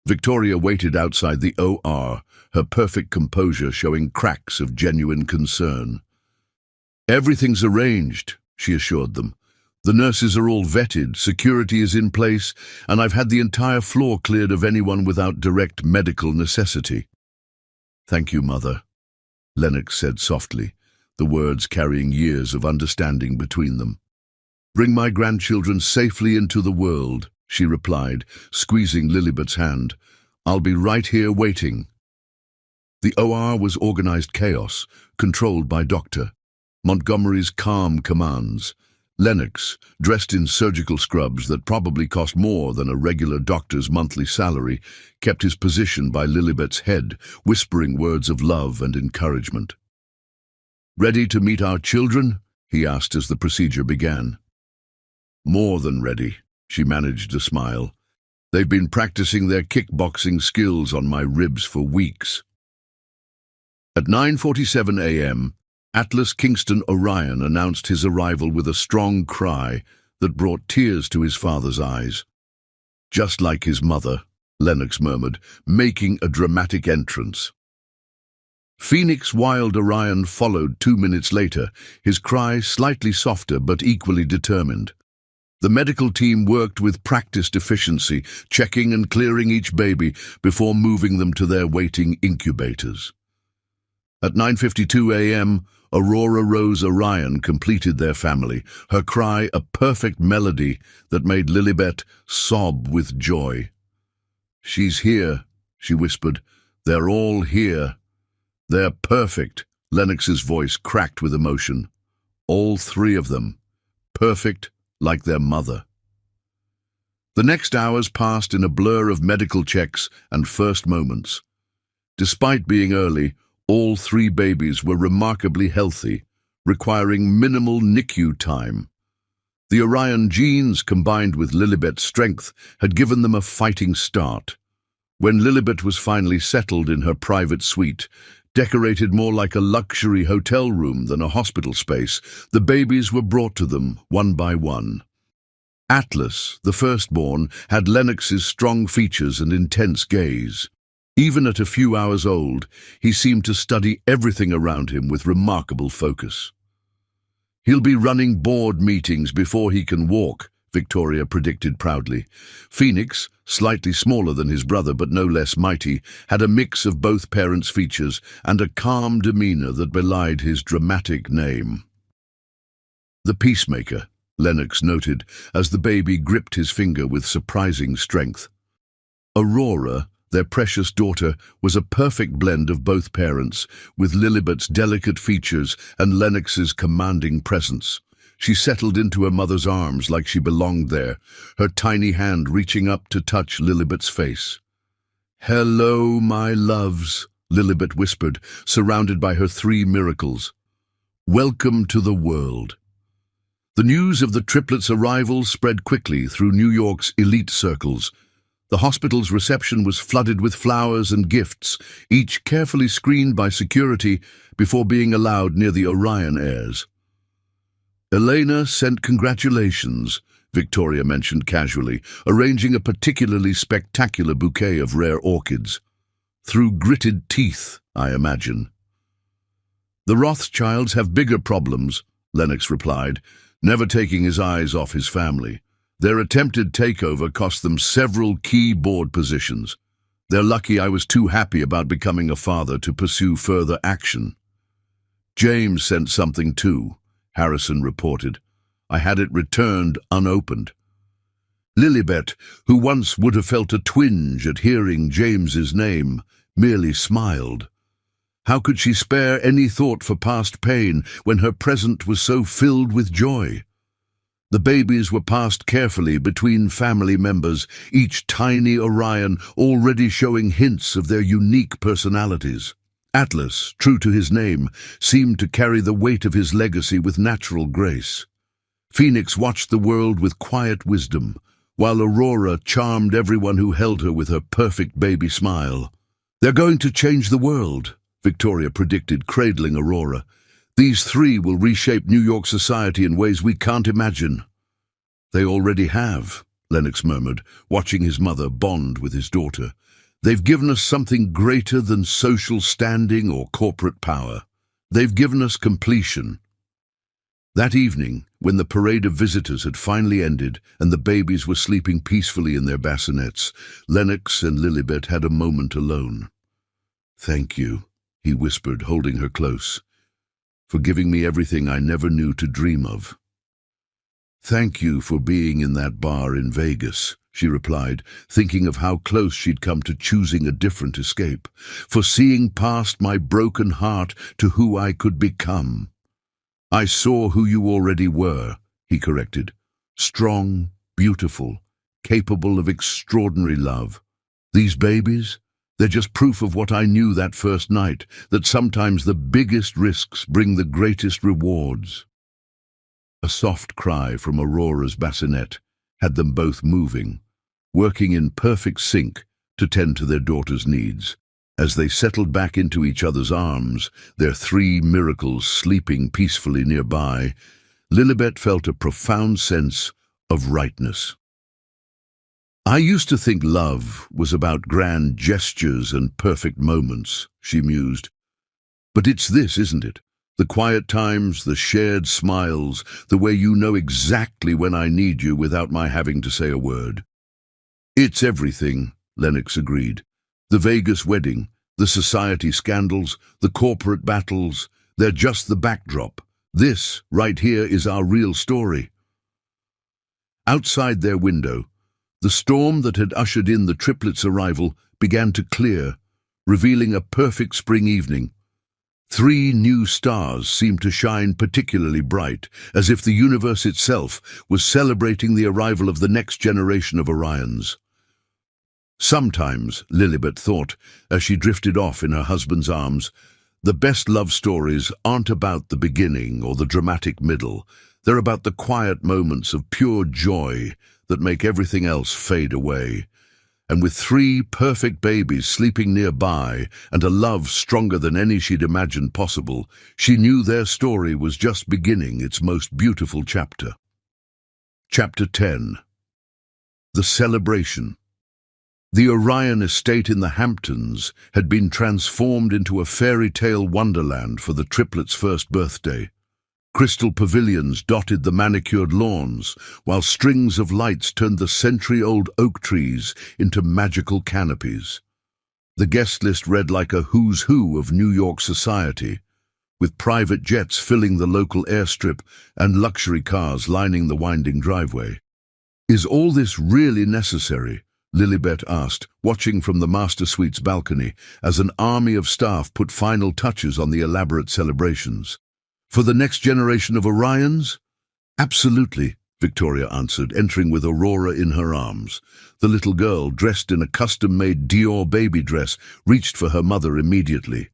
Victoria waited outside the OR, her perfect composure showing cracks of genuine concern. "Everything's arranged," she assured them. "The nurses are all vetted, security is in place, and I've had the entire floor cleared of anyone without direct medical necessity." "Thank you, Mother," Lennox said softly, the words carrying years of understanding between them. "Bring my grandchildren safely into the world," she replied, squeezing Lilibet's hand. "I'll be right here waiting." The OR was organized chaos, controlled by Dr. Montgomery's calm commands. Lennox, dressed in surgical scrubs that probably cost more than a regular doctor's monthly salary, kept his position by Lilibet's head, whispering words of love and encouragement. "Ready to meet our children?" he asked as the procedure began. "More than ready," she managed to smile. "They've been practicing their kickboxing skills on my ribs for weeks." At 9:47 a.m., Atlas Kingston Orion announced his arrival with a strong cry that brought tears to his father's eyes. "Just like his mother," Lennox murmured, making a dramatic entrance. Phoenix Wild Orion followed 2 minutes later, his cry slightly softer but equally determined. The medical team worked with practiced efficiency, checking and clearing each baby before moving them to their waiting incubators. At 9:52 a.m., Aurora Rose Orion completed their family, her cry a perfect melody that made Lilibet sob with joy. "She's here," she whispered. "They're all here. They're perfect." Lennox's voice cracked with emotion. All three of them. Perfect like their mother. The next hours passed in a blur of medical checks and first moments. Despite being early, all three babies were remarkably healthy, requiring minimal NICU time. The Orion genes, combined with Lilibet's strength, had given them a fighting start. When Lilibet was finally settled in her private suite, decorated more like a luxury hotel room than a hospital space, the babies were brought to them one by one. Atlas, the firstborn, had Lennox's strong features and intense gaze. Even at a few hours old, he seemed to study everything around him with remarkable focus. "He'll be running board meetings before he can walk," Victoria predicted proudly. Phoenix, slightly smaller than his brother but no less mighty, had a mix of both parents' features and a calm demeanor that belied his dramatic name. "The peacemaker," Lennox noted as the baby gripped his finger with surprising strength. Aurora, their precious daughter, was a perfect blend of both parents, with Lilibet's delicate features and Lennox's commanding presence. She settled into her mother's arms like she belonged there, her tiny hand reaching up to touch Lilibet's face. "Hello, my loves," Lilibet whispered, surrounded by her three miracles. "Welcome to the world." The news of the triplets' arrival spread quickly through New York's elite circles. The hospital's reception was flooded with flowers and gifts, each carefully screened by security before being allowed near the Orion heirs. "Elena sent congratulations," Victoria mentioned casually, arranging a particularly spectacular bouquet of rare orchids. "Through gritted teeth, I imagine." "The Rothschilds have bigger problems," Lennox replied, never taking his eyes off his family. "Their attempted takeover cost them several key board positions. They're lucky I was too happy about becoming a father to pursue further action." "James sent something too," Harrison reported. "I had it returned unopened." Lilibet, who once would have felt a twinge at hearing James's name, merely smiled. How could she spare any thought for past pain when her present was so filled with joy? The babies were passed carefully between family members, each tiny Orion already showing hints of their unique personalities. Atlas, true to his name, seemed to carry the weight of his legacy with natural grace. Phoenix watched the world with quiet wisdom, while Aurora charmed everyone who held her with her perfect baby smile. "They're going to change the world," Victoria predicted, cradling Aurora. "These three will reshape New York society in ways we can't imagine." "They already have," Lennox murmured, watching his mother bond with his daughter. "They've given us something greater than social standing or corporate power. They've given us completion." That evening, when the parade of visitors had finally ended and the babies were sleeping peacefully in their bassinets, Lennox and Lilibet had a moment alone. "Thank you," he whispered, holding her close, "for giving me everything I never knew to dream of." "Thank you for being in that bar in Vegas," she replied, thinking of how close she'd come to choosing a different escape, "for seeing past my broken heart to who I could become." "I saw who you already were," he corrected. "Strong, beautiful, capable of extraordinary love. These babies, they're just proof of what I knew that first night, that sometimes the biggest risks bring the greatest rewards." A soft cry from Aurora's bassinet had them both moving, working in perfect sync to tend to their daughter's needs. As they settled back into each other's arms, their three miracles sleeping peacefully nearby, Lilibet felt a profound sense of rightness. "I used to think love was about grand gestures and perfect moments," she mused. But it's this, isn't it? The quiet times, the shared smiles, the way you know exactly when I need you without my having to say a word. It's everything, Lennox agreed. The Vegas wedding, the society scandals, the corporate battles, they're just the backdrop. This, right here, is our real story. Outside their window, the storm that had ushered in the triplets' arrival began to clear, revealing a perfect spring evening. 3 new stars seemed to shine particularly bright, as if the universe itself was celebrating the arrival of the next generation of Orions. Sometimes, Lilibet thought, as she drifted off in her husband's arms, the best love stories aren't about the beginning or the dramatic middle. They're about the quiet moments of pure joy that make everything else fade away. And with 3 perfect babies sleeping nearby and a love stronger than any she'd imagined possible, she knew their story was just beginning its most beautiful chapter. Chapter 10. The Celebration. The Orion estate in the Hamptons had been transformed into a fairy tale wonderland for the triplets' first birthday. Crystal pavilions dotted the manicured lawns, while strings of lights turned the century-old oak trees into magical canopies. The guest list read like a who's who of New York society, with private jets filling the local airstrip and luxury cars lining the winding driveway. "Is all this really necessary?" Lilibet asked, watching from the master suite's balcony as an army of staff put final touches on the elaborate celebrations. "For the next generation of Orions?" "Absolutely," Victoria answered, entering with Aurora in her arms. The little girl, dressed in a custom-made Dior baby dress, reached for her mother immediately.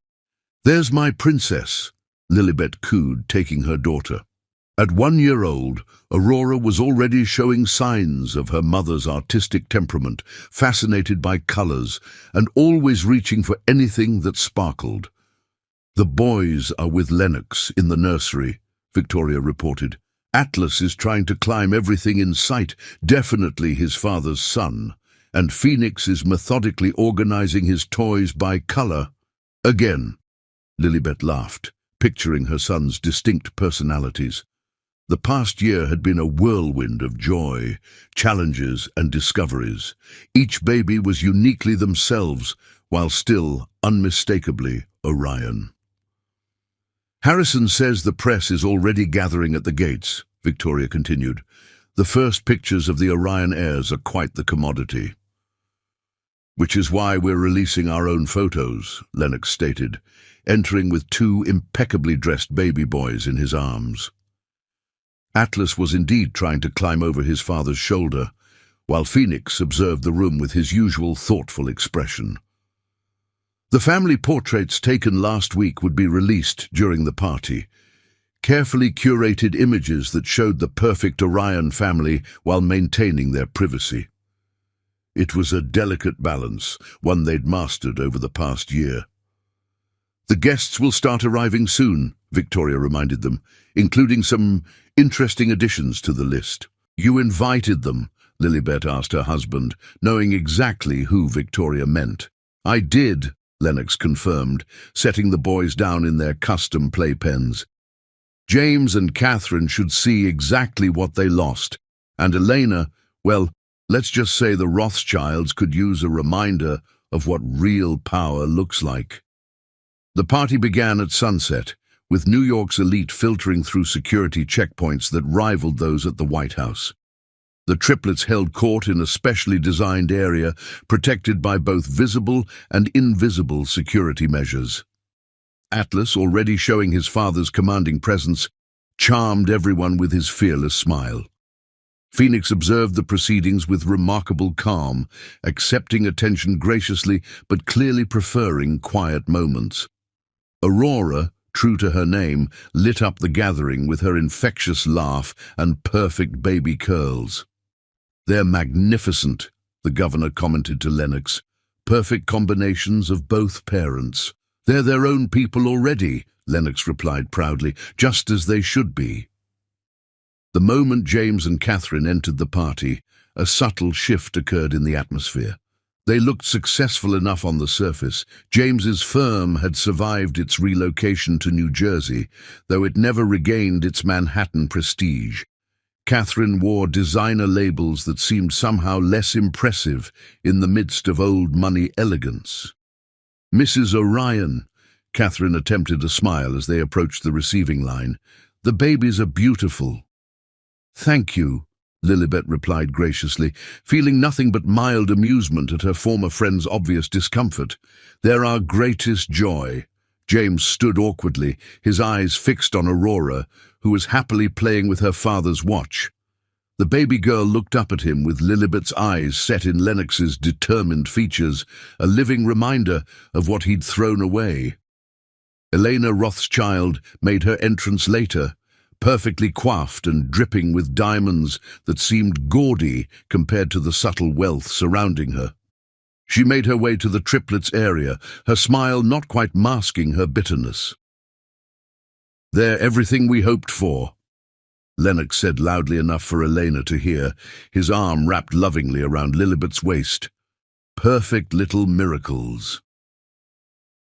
"There's my princess," Lilibet cooed, taking her daughter. At 1 year old, Aurora was already showing signs of her mother's artistic temperament, fascinated by colors and always reaching for anything that sparkled. "The boys are with Lennox in the nursery," Victoria reported. "Atlas is trying to climb everything in sight, definitely his father's son, and Phoenix is methodically organizing his toys by color." "Again," Lilibet laughed, picturing her son's distinct personalities. The past year had been a whirlwind of joy, challenges and discoveries. Each baby was uniquely themselves, while still unmistakably Orion. "Harrison says the press is already gathering at the gates," Victoria continued. "The first pictures of the Orion heirs are quite the commodity." "Which is why we're releasing our own photos," Lennox stated, entering with 2 impeccably dressed baby boys in his arms. Atlas was indeed trying to climb over his father's shoulder, while Phoenix observed the room with his usual thoughtful expression. The family portraits taken last week would be released during the party, carefully curated images that showed the perfect Orion family while maintaining their privacy. It was a delicate balance, one they'd mastered over the past year. "The guests will start arriving soon," Victoria reminded them, "including some interesting additions to the list." "You invited them?" Lilibet asked her husband, knowing exactly who Victoria meant. "I did," Lennox confirmed, setting the boys down in their custom playpens. "James and Catherine should see exactly what they lost. And Elena, well, let's just say the Rothschilds could use a reminder of what real power looks like." The party began at sunset, with New York's elite filtering through security checkpoints that rivaled those at the White House. The triplets held court in a specially designed area, protected by both visible and invisible security measures. Atlas, already showing his father's commanding presence, charmed everyone with his fearless smile. Phoenix observed the proceedings with remarkable calm, accepting attention graciously but clearly preferring quiet moments. Aurora, true to her name, lit up the gathering with her infectious laugh and perfect baby curls. "They're magnificent," the governor commented to Lennox. "Perfect combinations of both parents." "They're their own people already," Lennox replied proudly, "just as they should be." The moment James and Catherine entered the party, a subtle shift occurred in the atmosphere. They looked successful enough on the surface. James's firm had survived its relocation to New Jersey, though it never regained its Manhattan prestige. Catherine wore designer labels that seemed somehow less impressive in the midst of old money elegance. "Mrs. Orion," Catherine attempted a smile as they approached the receiving line. "The babies are beautiful." "Thank you," Lilibet replied graciously, feeling nothing but mild amusement at her former friend's obvious discomfort. "They're our greatest joy." James stood awkwardly, his eyes fixed on Aurora, who was happily playing with her father's watch. The baby girl looked up at him with Lilibet's eyes set in Lennox's determined features, a living reminder of what he'd thrown away. Elena Rothschild made her entrance later, perfectly coiffed and dripping with diamonds that seemed gaudy compared to the subtle wealth surrounding her. She made her way to the triplets' area, her smile not quite masking her bitterness. "They're everything we hoped for," Lennox said loudly enough for Elena to hear, his arm wrapped lovingly around Lilibet's waist. "Perfect little miracles."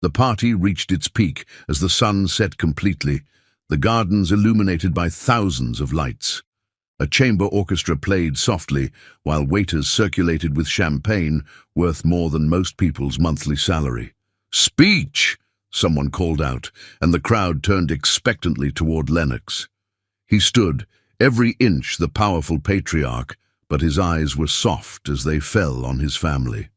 The party reached its peak as the sun set completely, the gardens illuminated by thousands of lights. A chamber orchestra played softly, while waiters circulated with champagne worth more than most people's monthly salary. "Speech!" someone called out, and the crowd turned expectantly toward Lennox. He stood, every inch the powerful patriarch, but his eyes were soft as they fell on his family.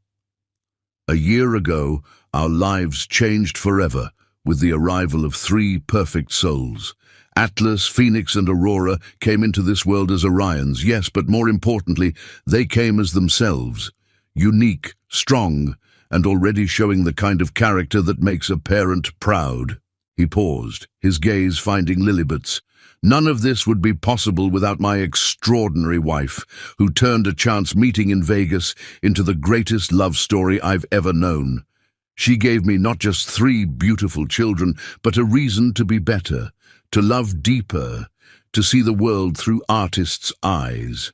"A year ago, our lives changed forever with the arrival of three perfect souls. Atlas, Phoenix, and Aurora came into this world as Orions, yes, but more importantly, they came as themselves, unique, strong, and already showing the kind of character that makes a parent proud." He paused, his gaze finding Lilibet's. "None of this would be possible without my extraordinary wife, who turned a chance meeting in Vegas into the greatest love story I've ever known. She gave me not just three beautiful children, but a reason to be better, to love deeper, to see the world through artists' eyes."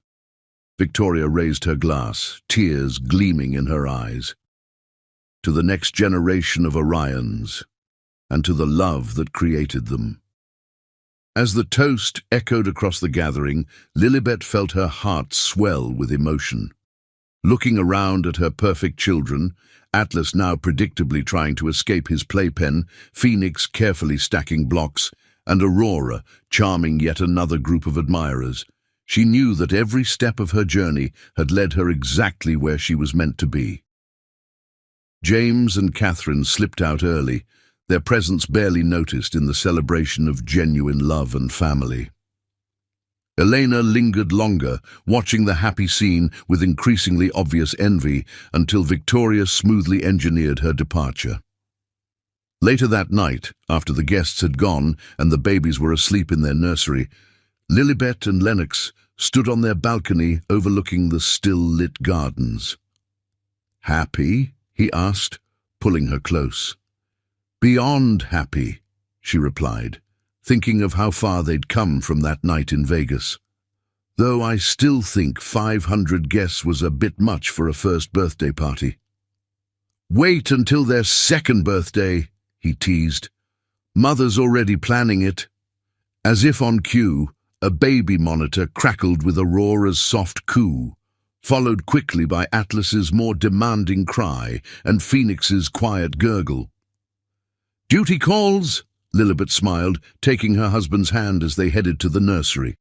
Victoria raised her glass, tears gleaming in her eyes. "To the next generation of Orions, and to the love that created them." As the toast echoed across the gathering, Lilibet felt her heart swell with emotion. Looking around at her perfect children, Atlas now predictably trying to escape his playpen, Phoenix carefully stacking blocks, and Aurora charming yet another group of admirers, she knew that every step of her journey had led her exactly where she was meant to be. James and Catherine slipped out early, their presence barely noticed in the celebration of genuine love and family. Elena lingered longer, watching the happy scene with increasingly obvious envy until Victoria smoothly engineered her departure. Later that night, after the guests had gone and the babies were asleep in their nursery, Lilibet and Lennox stood on their balcony overlooking the still-lit gardens. "Happy?" he asked, pulling her close. "Beyond happy," she replied, thinking of how far they'd come from that night in Vegas. "Though I still think 500 guests was a bit much for a first birthday party." "Wait until their second birthday," he teased. "Mother's already planning it." As if on cue, a baby monitor crackled with Aurora's soft coo, followed quickly by Atlas's more demanding cry and Phoenix's quiet gurgle. "Duty calls," Lilibet smiled, taking her husband's hand as they headed to the nursery.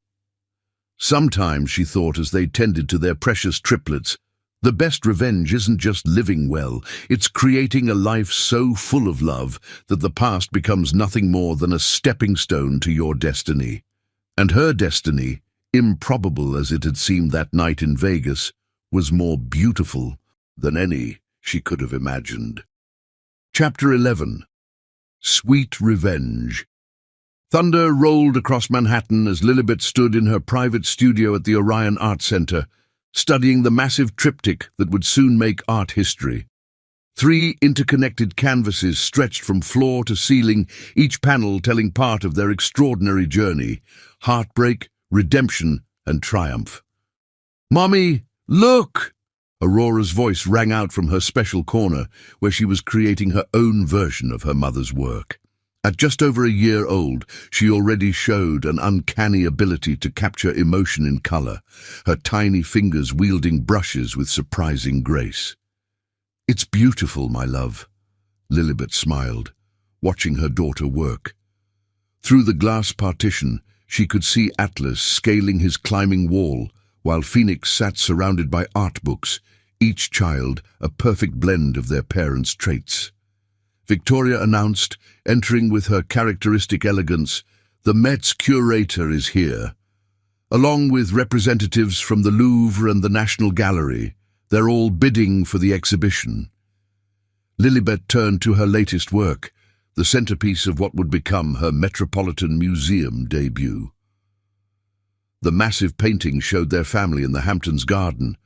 Sometimes, she thought as they tended to their precious triplets, the best revenge isn't just living well, it's creating a life so full of love that the past becomes nothing more than a stepping stone to your destiny. And her destiny, improbable as it had seemed that night in Vegas, was more beautiful than any she could have imagined. Chapter 11. Sweet Revenge. Thunder rolled across Manhattan as Lilibet stood in her private studio at the Orion Art Center, studying the massive triptych that would soon make art history. 3 interconnected canvases stretched from floor to ceiling, each panel telling part of their extraordinary journey: heartbreak, redemption, and triumph. "Mommy, look!" Aurora's voice rang out from her special corner, where she was creating her own version of her mother's work. At just over a year old, she already showed an uncanny ability to capture emotion in color, her tiny fingers wielding brushes with surprising grace. "It's beautiful, my love," Lilibet smiled, watching her daughter work. Through the glass partition, she could see Atlas scaling his climbing wall, while Phoenix sat surrounded by art books, each child a perfect blend of their parents' traits. Victoria announced, entering with her characteristic elegance, "The Met's curator is here." Along with representatives from the Louvre and the National Gallery, they're all bidding for the exhibition. Lilibet turned to her latest work, the centerpiece of what would become her Metropolitan Museum debut. The massive painting showed their family in the Hamptons garden,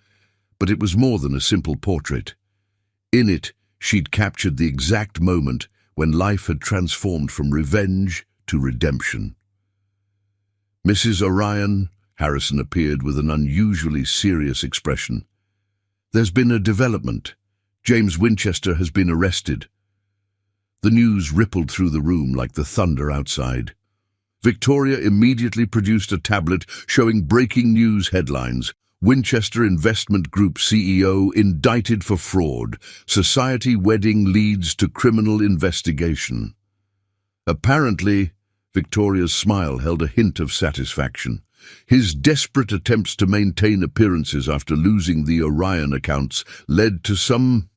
but it was more than a simple portrait. In it, she'd captured the exact moment when life had transformed from revenge to redemption. "Mrs. Orion," Harrison appeared with an unusually serious expression. "There's been a development. James Winchester has been arrested." The news rippled through the room like the thunder outside. Victoria immediately produced a tablet showing breaking news headlines. "Winchester Investment Group CEO indicted for fraud. Society wedding leads to criminal investigation." Apparently, Victoria's smile held a hint of satisfaction. His desperate attempts to maintain appearances after losing the Orion accounts led to some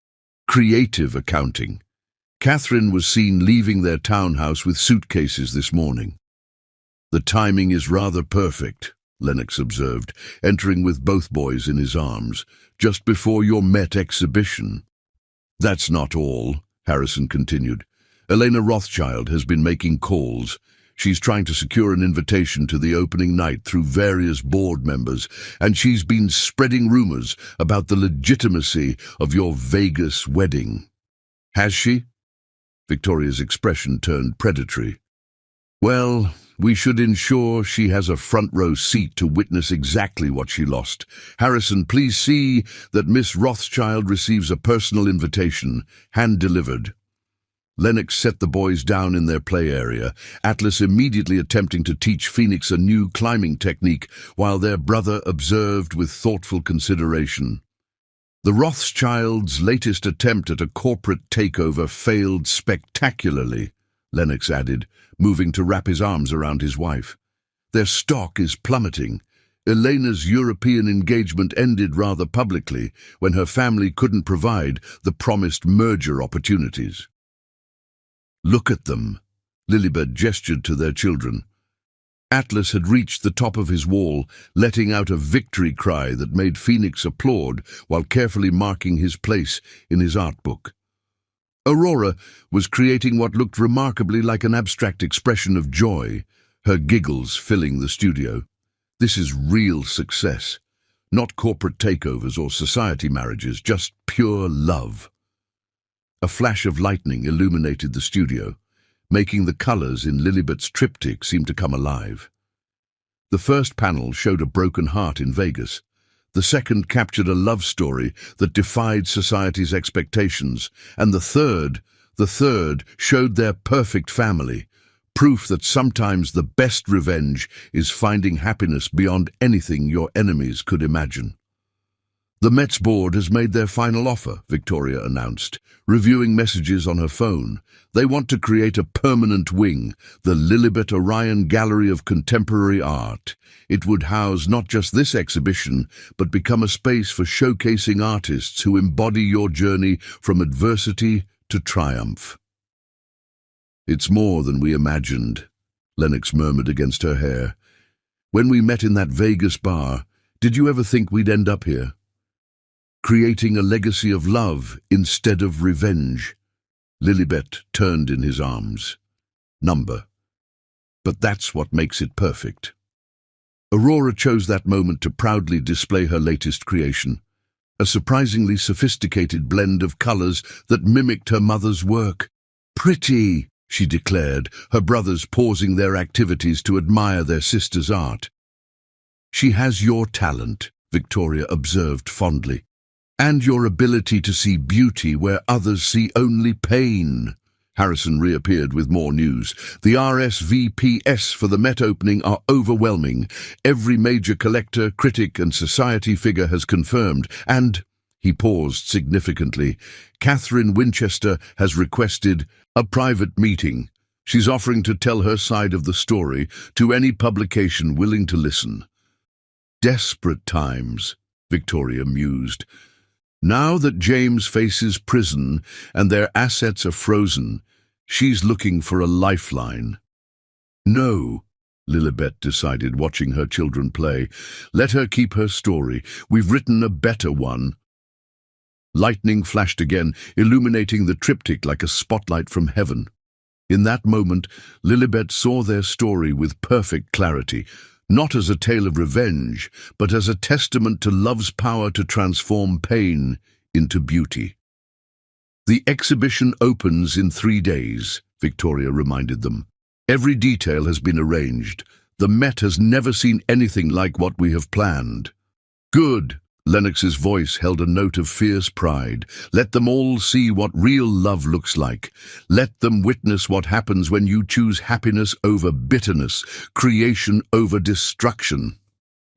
creative accounting. Catherine was seen leaving their townhouse with suitcases this morning. "The timing is rather perfect," Lennox observed, entering with both boys in his arms, "just before your Met exhibition." "That's not all," Harrison continued. "Elena Rothschild has been making calls. She's trying to secure an invitation to the opening night through various board members, and she's been spreading rumors about the legitimacy of your Vegas wedding." "Has she?" Victoria's expression turned predatory. "Well, we should ensure she has a front-row seat to witness exactly what she lost. Harrison, please see that Miss Rothschild receives a personal invitation, hand-delivered." Lennox set the boys down in their play area, Atlas immediately attempting to teach Phoenix a new climbing technique, while their brother observed with thoughtful consideration. The Rothschilds' latest attempt at a corporate takeover failed spectacularly, Lennox added, moving to wrap his arms around his wife. "Their stock is plummeting. Elena's European engagement ended rather publicly when her family couldn't provide the promised merger opportunities." "Look at them," Lilibet gestured to their children. Atlas had reached the top of his wall, letting out a victory cry that made Phoenix applaud while carefully marking his place in his art book. Aurora was creating what looked remarkably like an abstract expression of joy, her giggles filling the studio. This is real success, not corporate takeovers or society marriages, just pure love. A flash of lightning illuminated the studio, making the colors in Lilibet's triptych seem to come alive. The first panel showed a broken heart in Vegas. The second captured a love story that defied society's expectations. And the third showed their perfect family, proof that sometimes the best revenge is finding happiness beyond anything your enemies could imagine. "The Mets board has made their final offer," Victoria announced, reviewing messages on her phone. "They want to create a permanent wing, the Lilibet Orion Gallery of Contemporary Art. It would house not just this exhibition, but become a space for showcasing artists who embody your journey from adversity to triumph." "It's more than we imagined," Lennox murmured against her hair. "When we met in that Vegas bar, did you ever think we'd end up here? Creating a legacy of love instead of revenge." Lilibet turned in his arms. "Number. But that's what makes it perfect." Aurora chose that moment to proudly display her latest creation, a surprisingly sophisticated blend of colors that mimicked her mother's work. "Pretty," she declared, her brothers pausing their activities to admire their sister's art. "She has your talent," Victoria observed fondly. And your ability to see beauty where others see only pain. Harrison reappeared with more news. The RSVPs for the Met opening are overwhelming. Every major collector, critic and society figure has confirmed. And, he paused significantly, Catherine Winchester has requested a private meeting. She's offering to tell her side of the story to any publication willing to listen. Desperate times, Victoria mused. Now that James faces prison and their assets are frozen, she's looking for a lifeline. No, Lilibet decided, watching her children play. Let her keep her story. We've written a better one. Lightning flashed again, illuminating the triptych like a spotlight from heaven. In that moment, Lilibet saw their story with perfect clarity, not as a tale of revenge, but as a testament to love's power to transform pain into beauty. The exhibition opens in 3 days, Victoria reminded them. Every detail has been arranged. The Met has never seen anything like what we have planned. Good. Lennox's voice held a note of fierce pride. Let them all see what real love looks like. Let them witness what happens when you choose happiness over bitterness, creation over destruction.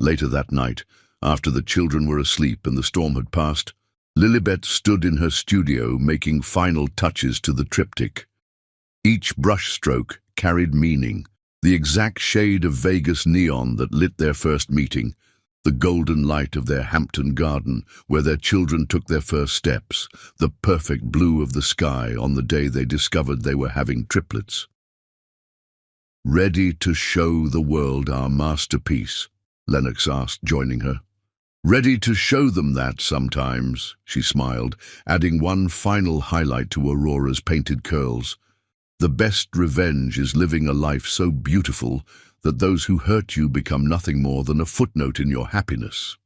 Later that night, after the children were asleep and the storm had passed, Lilibet stood in her studio making final touches to the triptych. Each brushstroke carried meaning, the exact shade of Vegas neon that lit their first meeting, the golden light of their Hampton garden where their children took their first steps, the perfect blue of the sky on the day they discovered they were having triplets. Ready to show the world our masterpiece? Lennox asked, joining her. Ready to show them that sometimes, she smiled, adding one final highlight to Aurora's painted curls. The best revenge is living a life so beautiful that those who hurt you become nothing more than a footnote in your happiness.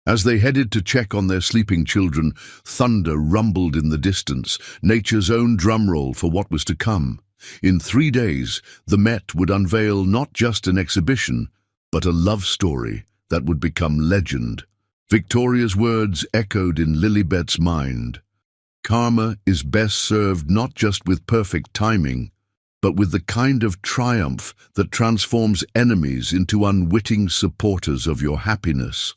As they headed to check on their sleeping children, thunder rumbled in the distance, nature's own drumroll for what was to come. In 3 days, the Met would unveil not just an exhibition, but a love story that would become legend. Victoria's words echoed in Lilibet's mind. Karma is best served not just with perfect timing, but with the kind of triumph that transforms enemies into unwitting supporters of your happiness.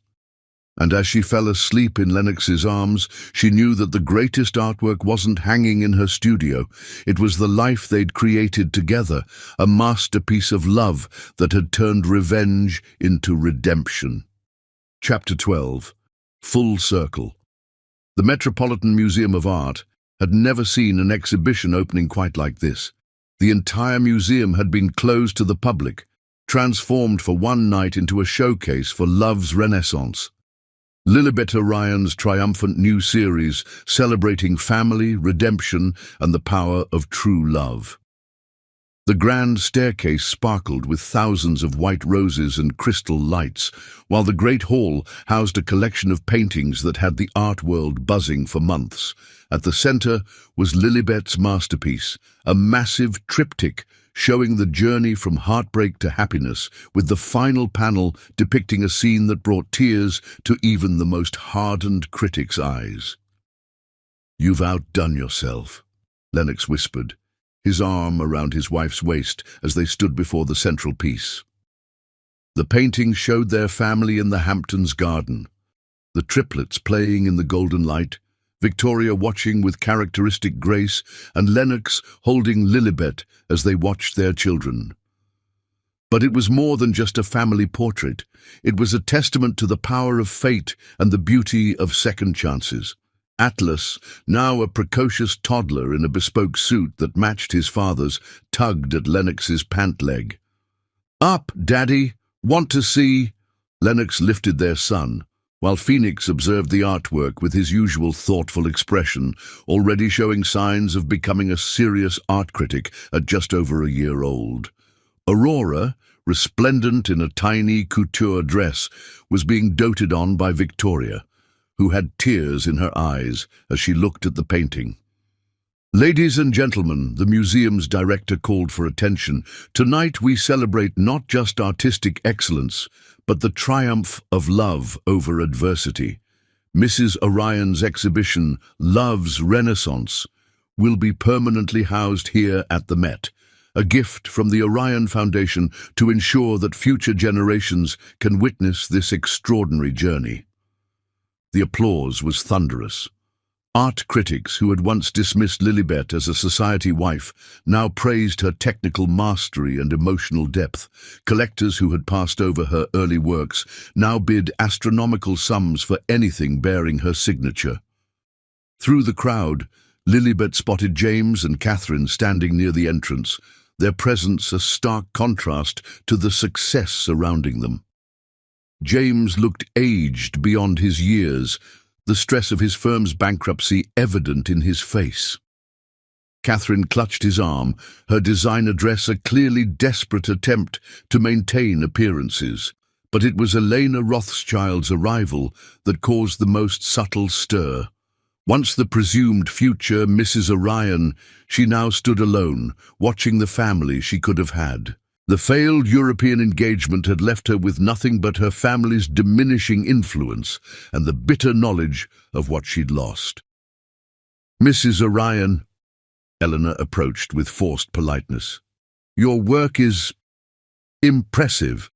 And as she fell asleep in Lennox's arms, she knew that the greatest artwork wasn't hanging in her studio. It was the life they'd created together, a masterpiece of love that had turned revenge into redemption. Chapter 12. Full Circle. The Metropolitan Museum of Art had never seen an exhibition opening quite like this. The entire museum had been closed to the public, transformed for one night into a showcase for love's renaissance. Lilibet Orion's triumphant new series celebrating family, redemption, and the power of true love. The grand staircase sparkled with thousands of white roses and crystal lights, while the great hall housed a collection of paintings that had the art world buzzing for months. At the center was Lilibet's masterpiece, a massive triptych showing the journey from heartbreak to happiness, with the final panel depicting a scene that brought tears to even the most hardened critic's eyes. "You've outdone yourself," Lennox whispered, his arm around his wife's waist as they stood before the central piece. The painting showed their family in the Hamptons garden, the triplets playing in the golden light, Victoria watching with characteristic grace, and Lennox holding Lilibet as they watched their children. But it was more than just a family portrait. It was a testament to the power of fate and the beauty of second chances. Atlas, now a precocious toddler in a bespoke suit that matched his father's, tugged at Lennox's pant leg. "Up, Daddy! Want to see?" Lennox lifted their son, while Phoenix observed the artwork with his usual thoughtful expression, already showing signs of becoming a serious art critic at just over a year old. Aurora, resplendent in a tiny couture dress, was being doted on by Victoria, who had tears in her eyes as she looked at the painting. "Ladies and gentlemen," the museum's director called for attention, "tonight we celebrate not just artistic excellence, but the triumph of love over adversity. Mrs. Orion's exhibition, Love's Renaissance, will be permanently housed here at the Met, a gift from the Orion Foundation to ensure that future generations can witness this extraordinary journey. The applause was thunderous. Art critics who had once dismissed Lilibet as a society wife now praised her technical mastery and emotional depth. Collectors who had passed over her early works now bid astronomical sums for anything bearing her signature. Through the crowd, Lilibet spotted James and Catherine standing near the entrance, their presence a stark contrast to the success surrounding them. James looked aged beyond his years, the stress of his firm's bankruptcy evident in his face. Catherine clutched his arm, her designer dress a clearly desperate attempt to maintain appearances. But it was Elena Rothschild's arrival that caused the most subtle stir. Once the presumed future Mrs. Orion, she now stood alone, watching the family she could have had. The failed European engagement had left her with nothing but her family's diminishing influence and the bitter knowledge of what she'd lost. Mrs. Orion, Eleanor approached with forced politeness. Your work is impressive.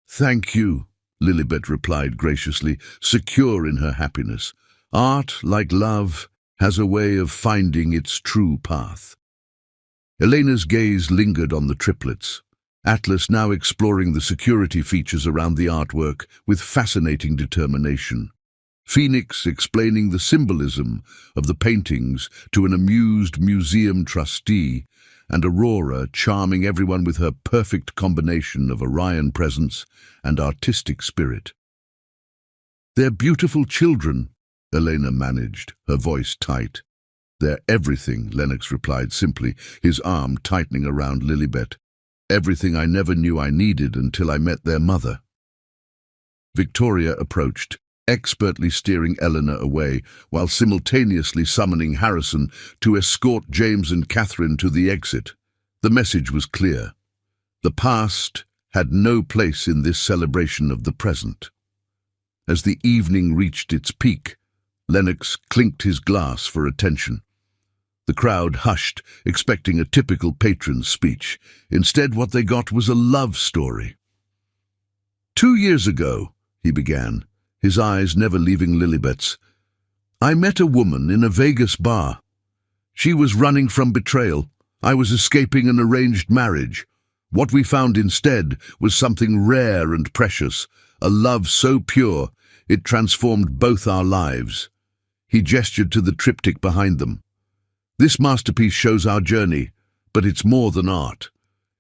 Thank you, Lilibet replied graciously, secure in her happiness. Art, like love, has a way of finding its true path. Elena's gaze lingered on the triplets, Atlas now exploring the security features around the artwork with fascinating determination. Phoenix explaining the symbolism of the paintings to an amused museum trustee, and Aurora charming everyone with her perfect combination of Orion presence and artistic spirit. They're beautiful children, Elena managed, her voice tight. They're everything, Lennox replied simply, his arm tightening around Lilibet. Everything I never knew I needed until I met their mother. Victoria approached, expertly steering Eleanor away, while simultaneously summoning Harrison to escort James and Catherine to the exit. The message was clear. The past had no place in this celebration of the present. As the evening reached its peak, Lennox clinked his glass for attention. The crowd hushed, expecting a typical patron's speech. Instead, what they got was a love story. 2 years ago, he began, his eyes never leaving Lilibet's, I met a woman in a Vegas bar. She was running from betrayal. I was escaping an arranged marriage. What we found instead was something rare and precious, a love so pure it transformed both our lives. He gestured to the triptych behind them. This masterpiece shows our journey, but it's more than art.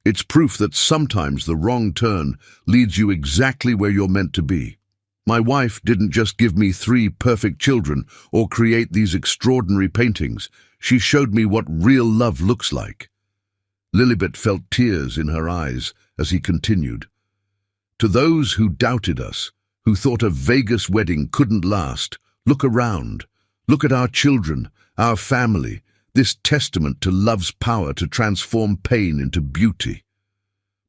It's proof that sometimes the wrong turn leads you exactly where you're meant to be. My wife didn't just give me 3 perfect children or create these extraordinary paintings. She showed me what real love looks like. Lilibet felt tears in her eyes as he continued. To those who doubted us, who thought a Vegas wedding couldn't last, look around. Look at our children, our family, this testament to love's power to transform pain into beauty.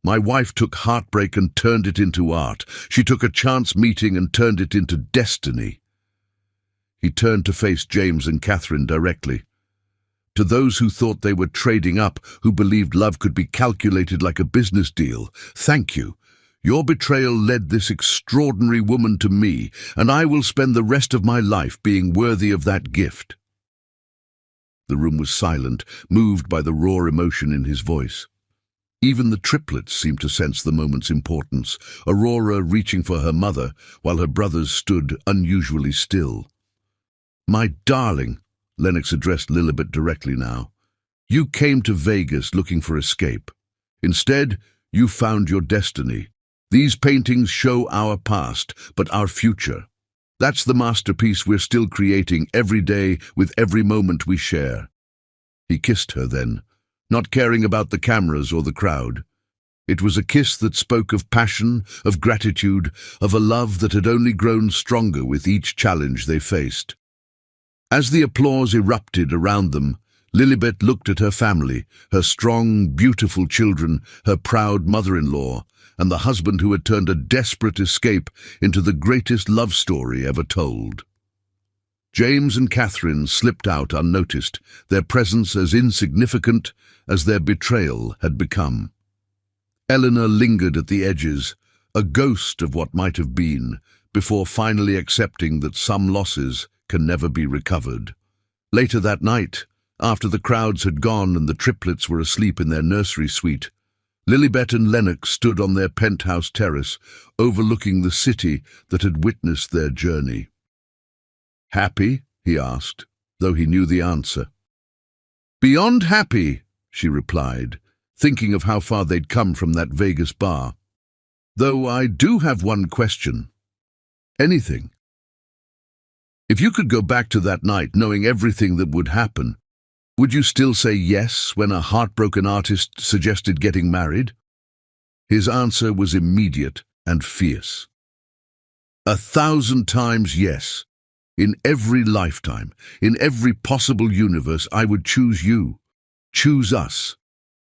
My wife took heartbreak and turned it into art. She took a chance meeting and turned it into destiny. He turned to face James and Catherine directly. To those who thought they were trading up, who believed love could be calculated like a business deal, thank you. Your betrayal led this extraordinary woman to me, and I will spend the rest of my life being worthy of that gift. The room was silent, moved by the raw emotion in his voice. Even the triplets seemed to sense the moment's importance, Aurora reaching for her mother, while her brothers stood unusually still. My darling, Lennox addressed Lilibet directly now, you came to Vegas looking for escape. Instead, you found your destiny. These paintings show our past, but our future. That's the masterpiece we're still creating every day with every moment we share. He kissed her then, not caring about the cameras or the crowd. It was a kiss that spoke of passion, of gratitude, of a love that had only grown stronger with each challenge they faced. As the applause erupted around them, Lilibet looked at her family, her strong, beautiful children, her proud mother-in-law, and the husband who had turned a desperate escape into the greatest love story ever told. James and Catherine slipped out unnoticed, their presence as insignificant as their betrayal had become. Eleanor lingered at the edges, a ghost of what might have been, before finally accepting that some losses can never be recovered. Later that night, after the crowds had gone and the triplets were asleep in their nursery suite, Lilibet and Lennox stood on their penthouse terrace, overlooking the city that had witnessed their journey. "Happy?" he asked, though he knew the answer. "Beyond happy," she replied, thinking of how far they'd come from that Vegas bar. "Though I do have one question. Anything. If you could go back to that night knowing everything that would happen, would you still say yes when a heartbroken artist suggested getting married?" His answer was immediate and fierce. 1,000 times yes. In every lifetime, in every possible universe, I would choose you. Choose us.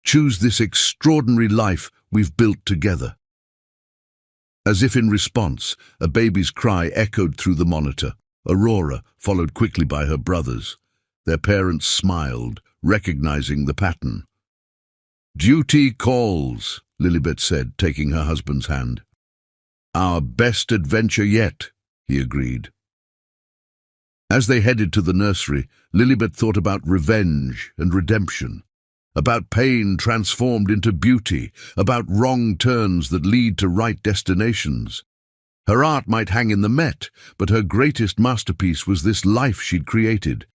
Choose this extraordinary life we've built together. As if in response, a baby's cry echoed through the monitor. Aurora followed quickly by her brothers. Their parents smiled, recognizing the pattern. "Duty calls," Lilibet said, taking her husband's hand. "Our best adventure yet," he agreed. As they headed to the nursery, Lilibet thought about revenge and redemption, about pain transformed into beauty, about wrong turns that lead to right destinations. Her art might hang in the Met, but her greatest masterpiece was this life she'd created.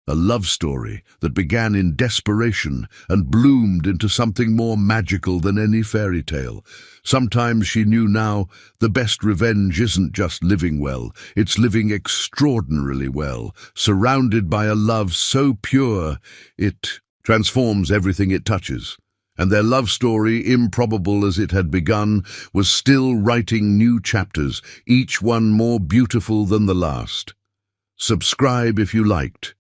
A love story that began in desperation and bloomed into something more magical than any fairy tale. Sometimes she knew now the best revenge isn't just living well, it's living extraordinarily well, surrounded by a love so pure it transforms everything it touches. And their love story, improbable as it had begun, was still writing new chapters, each one more beautiful than the last. Subscribe if you liked.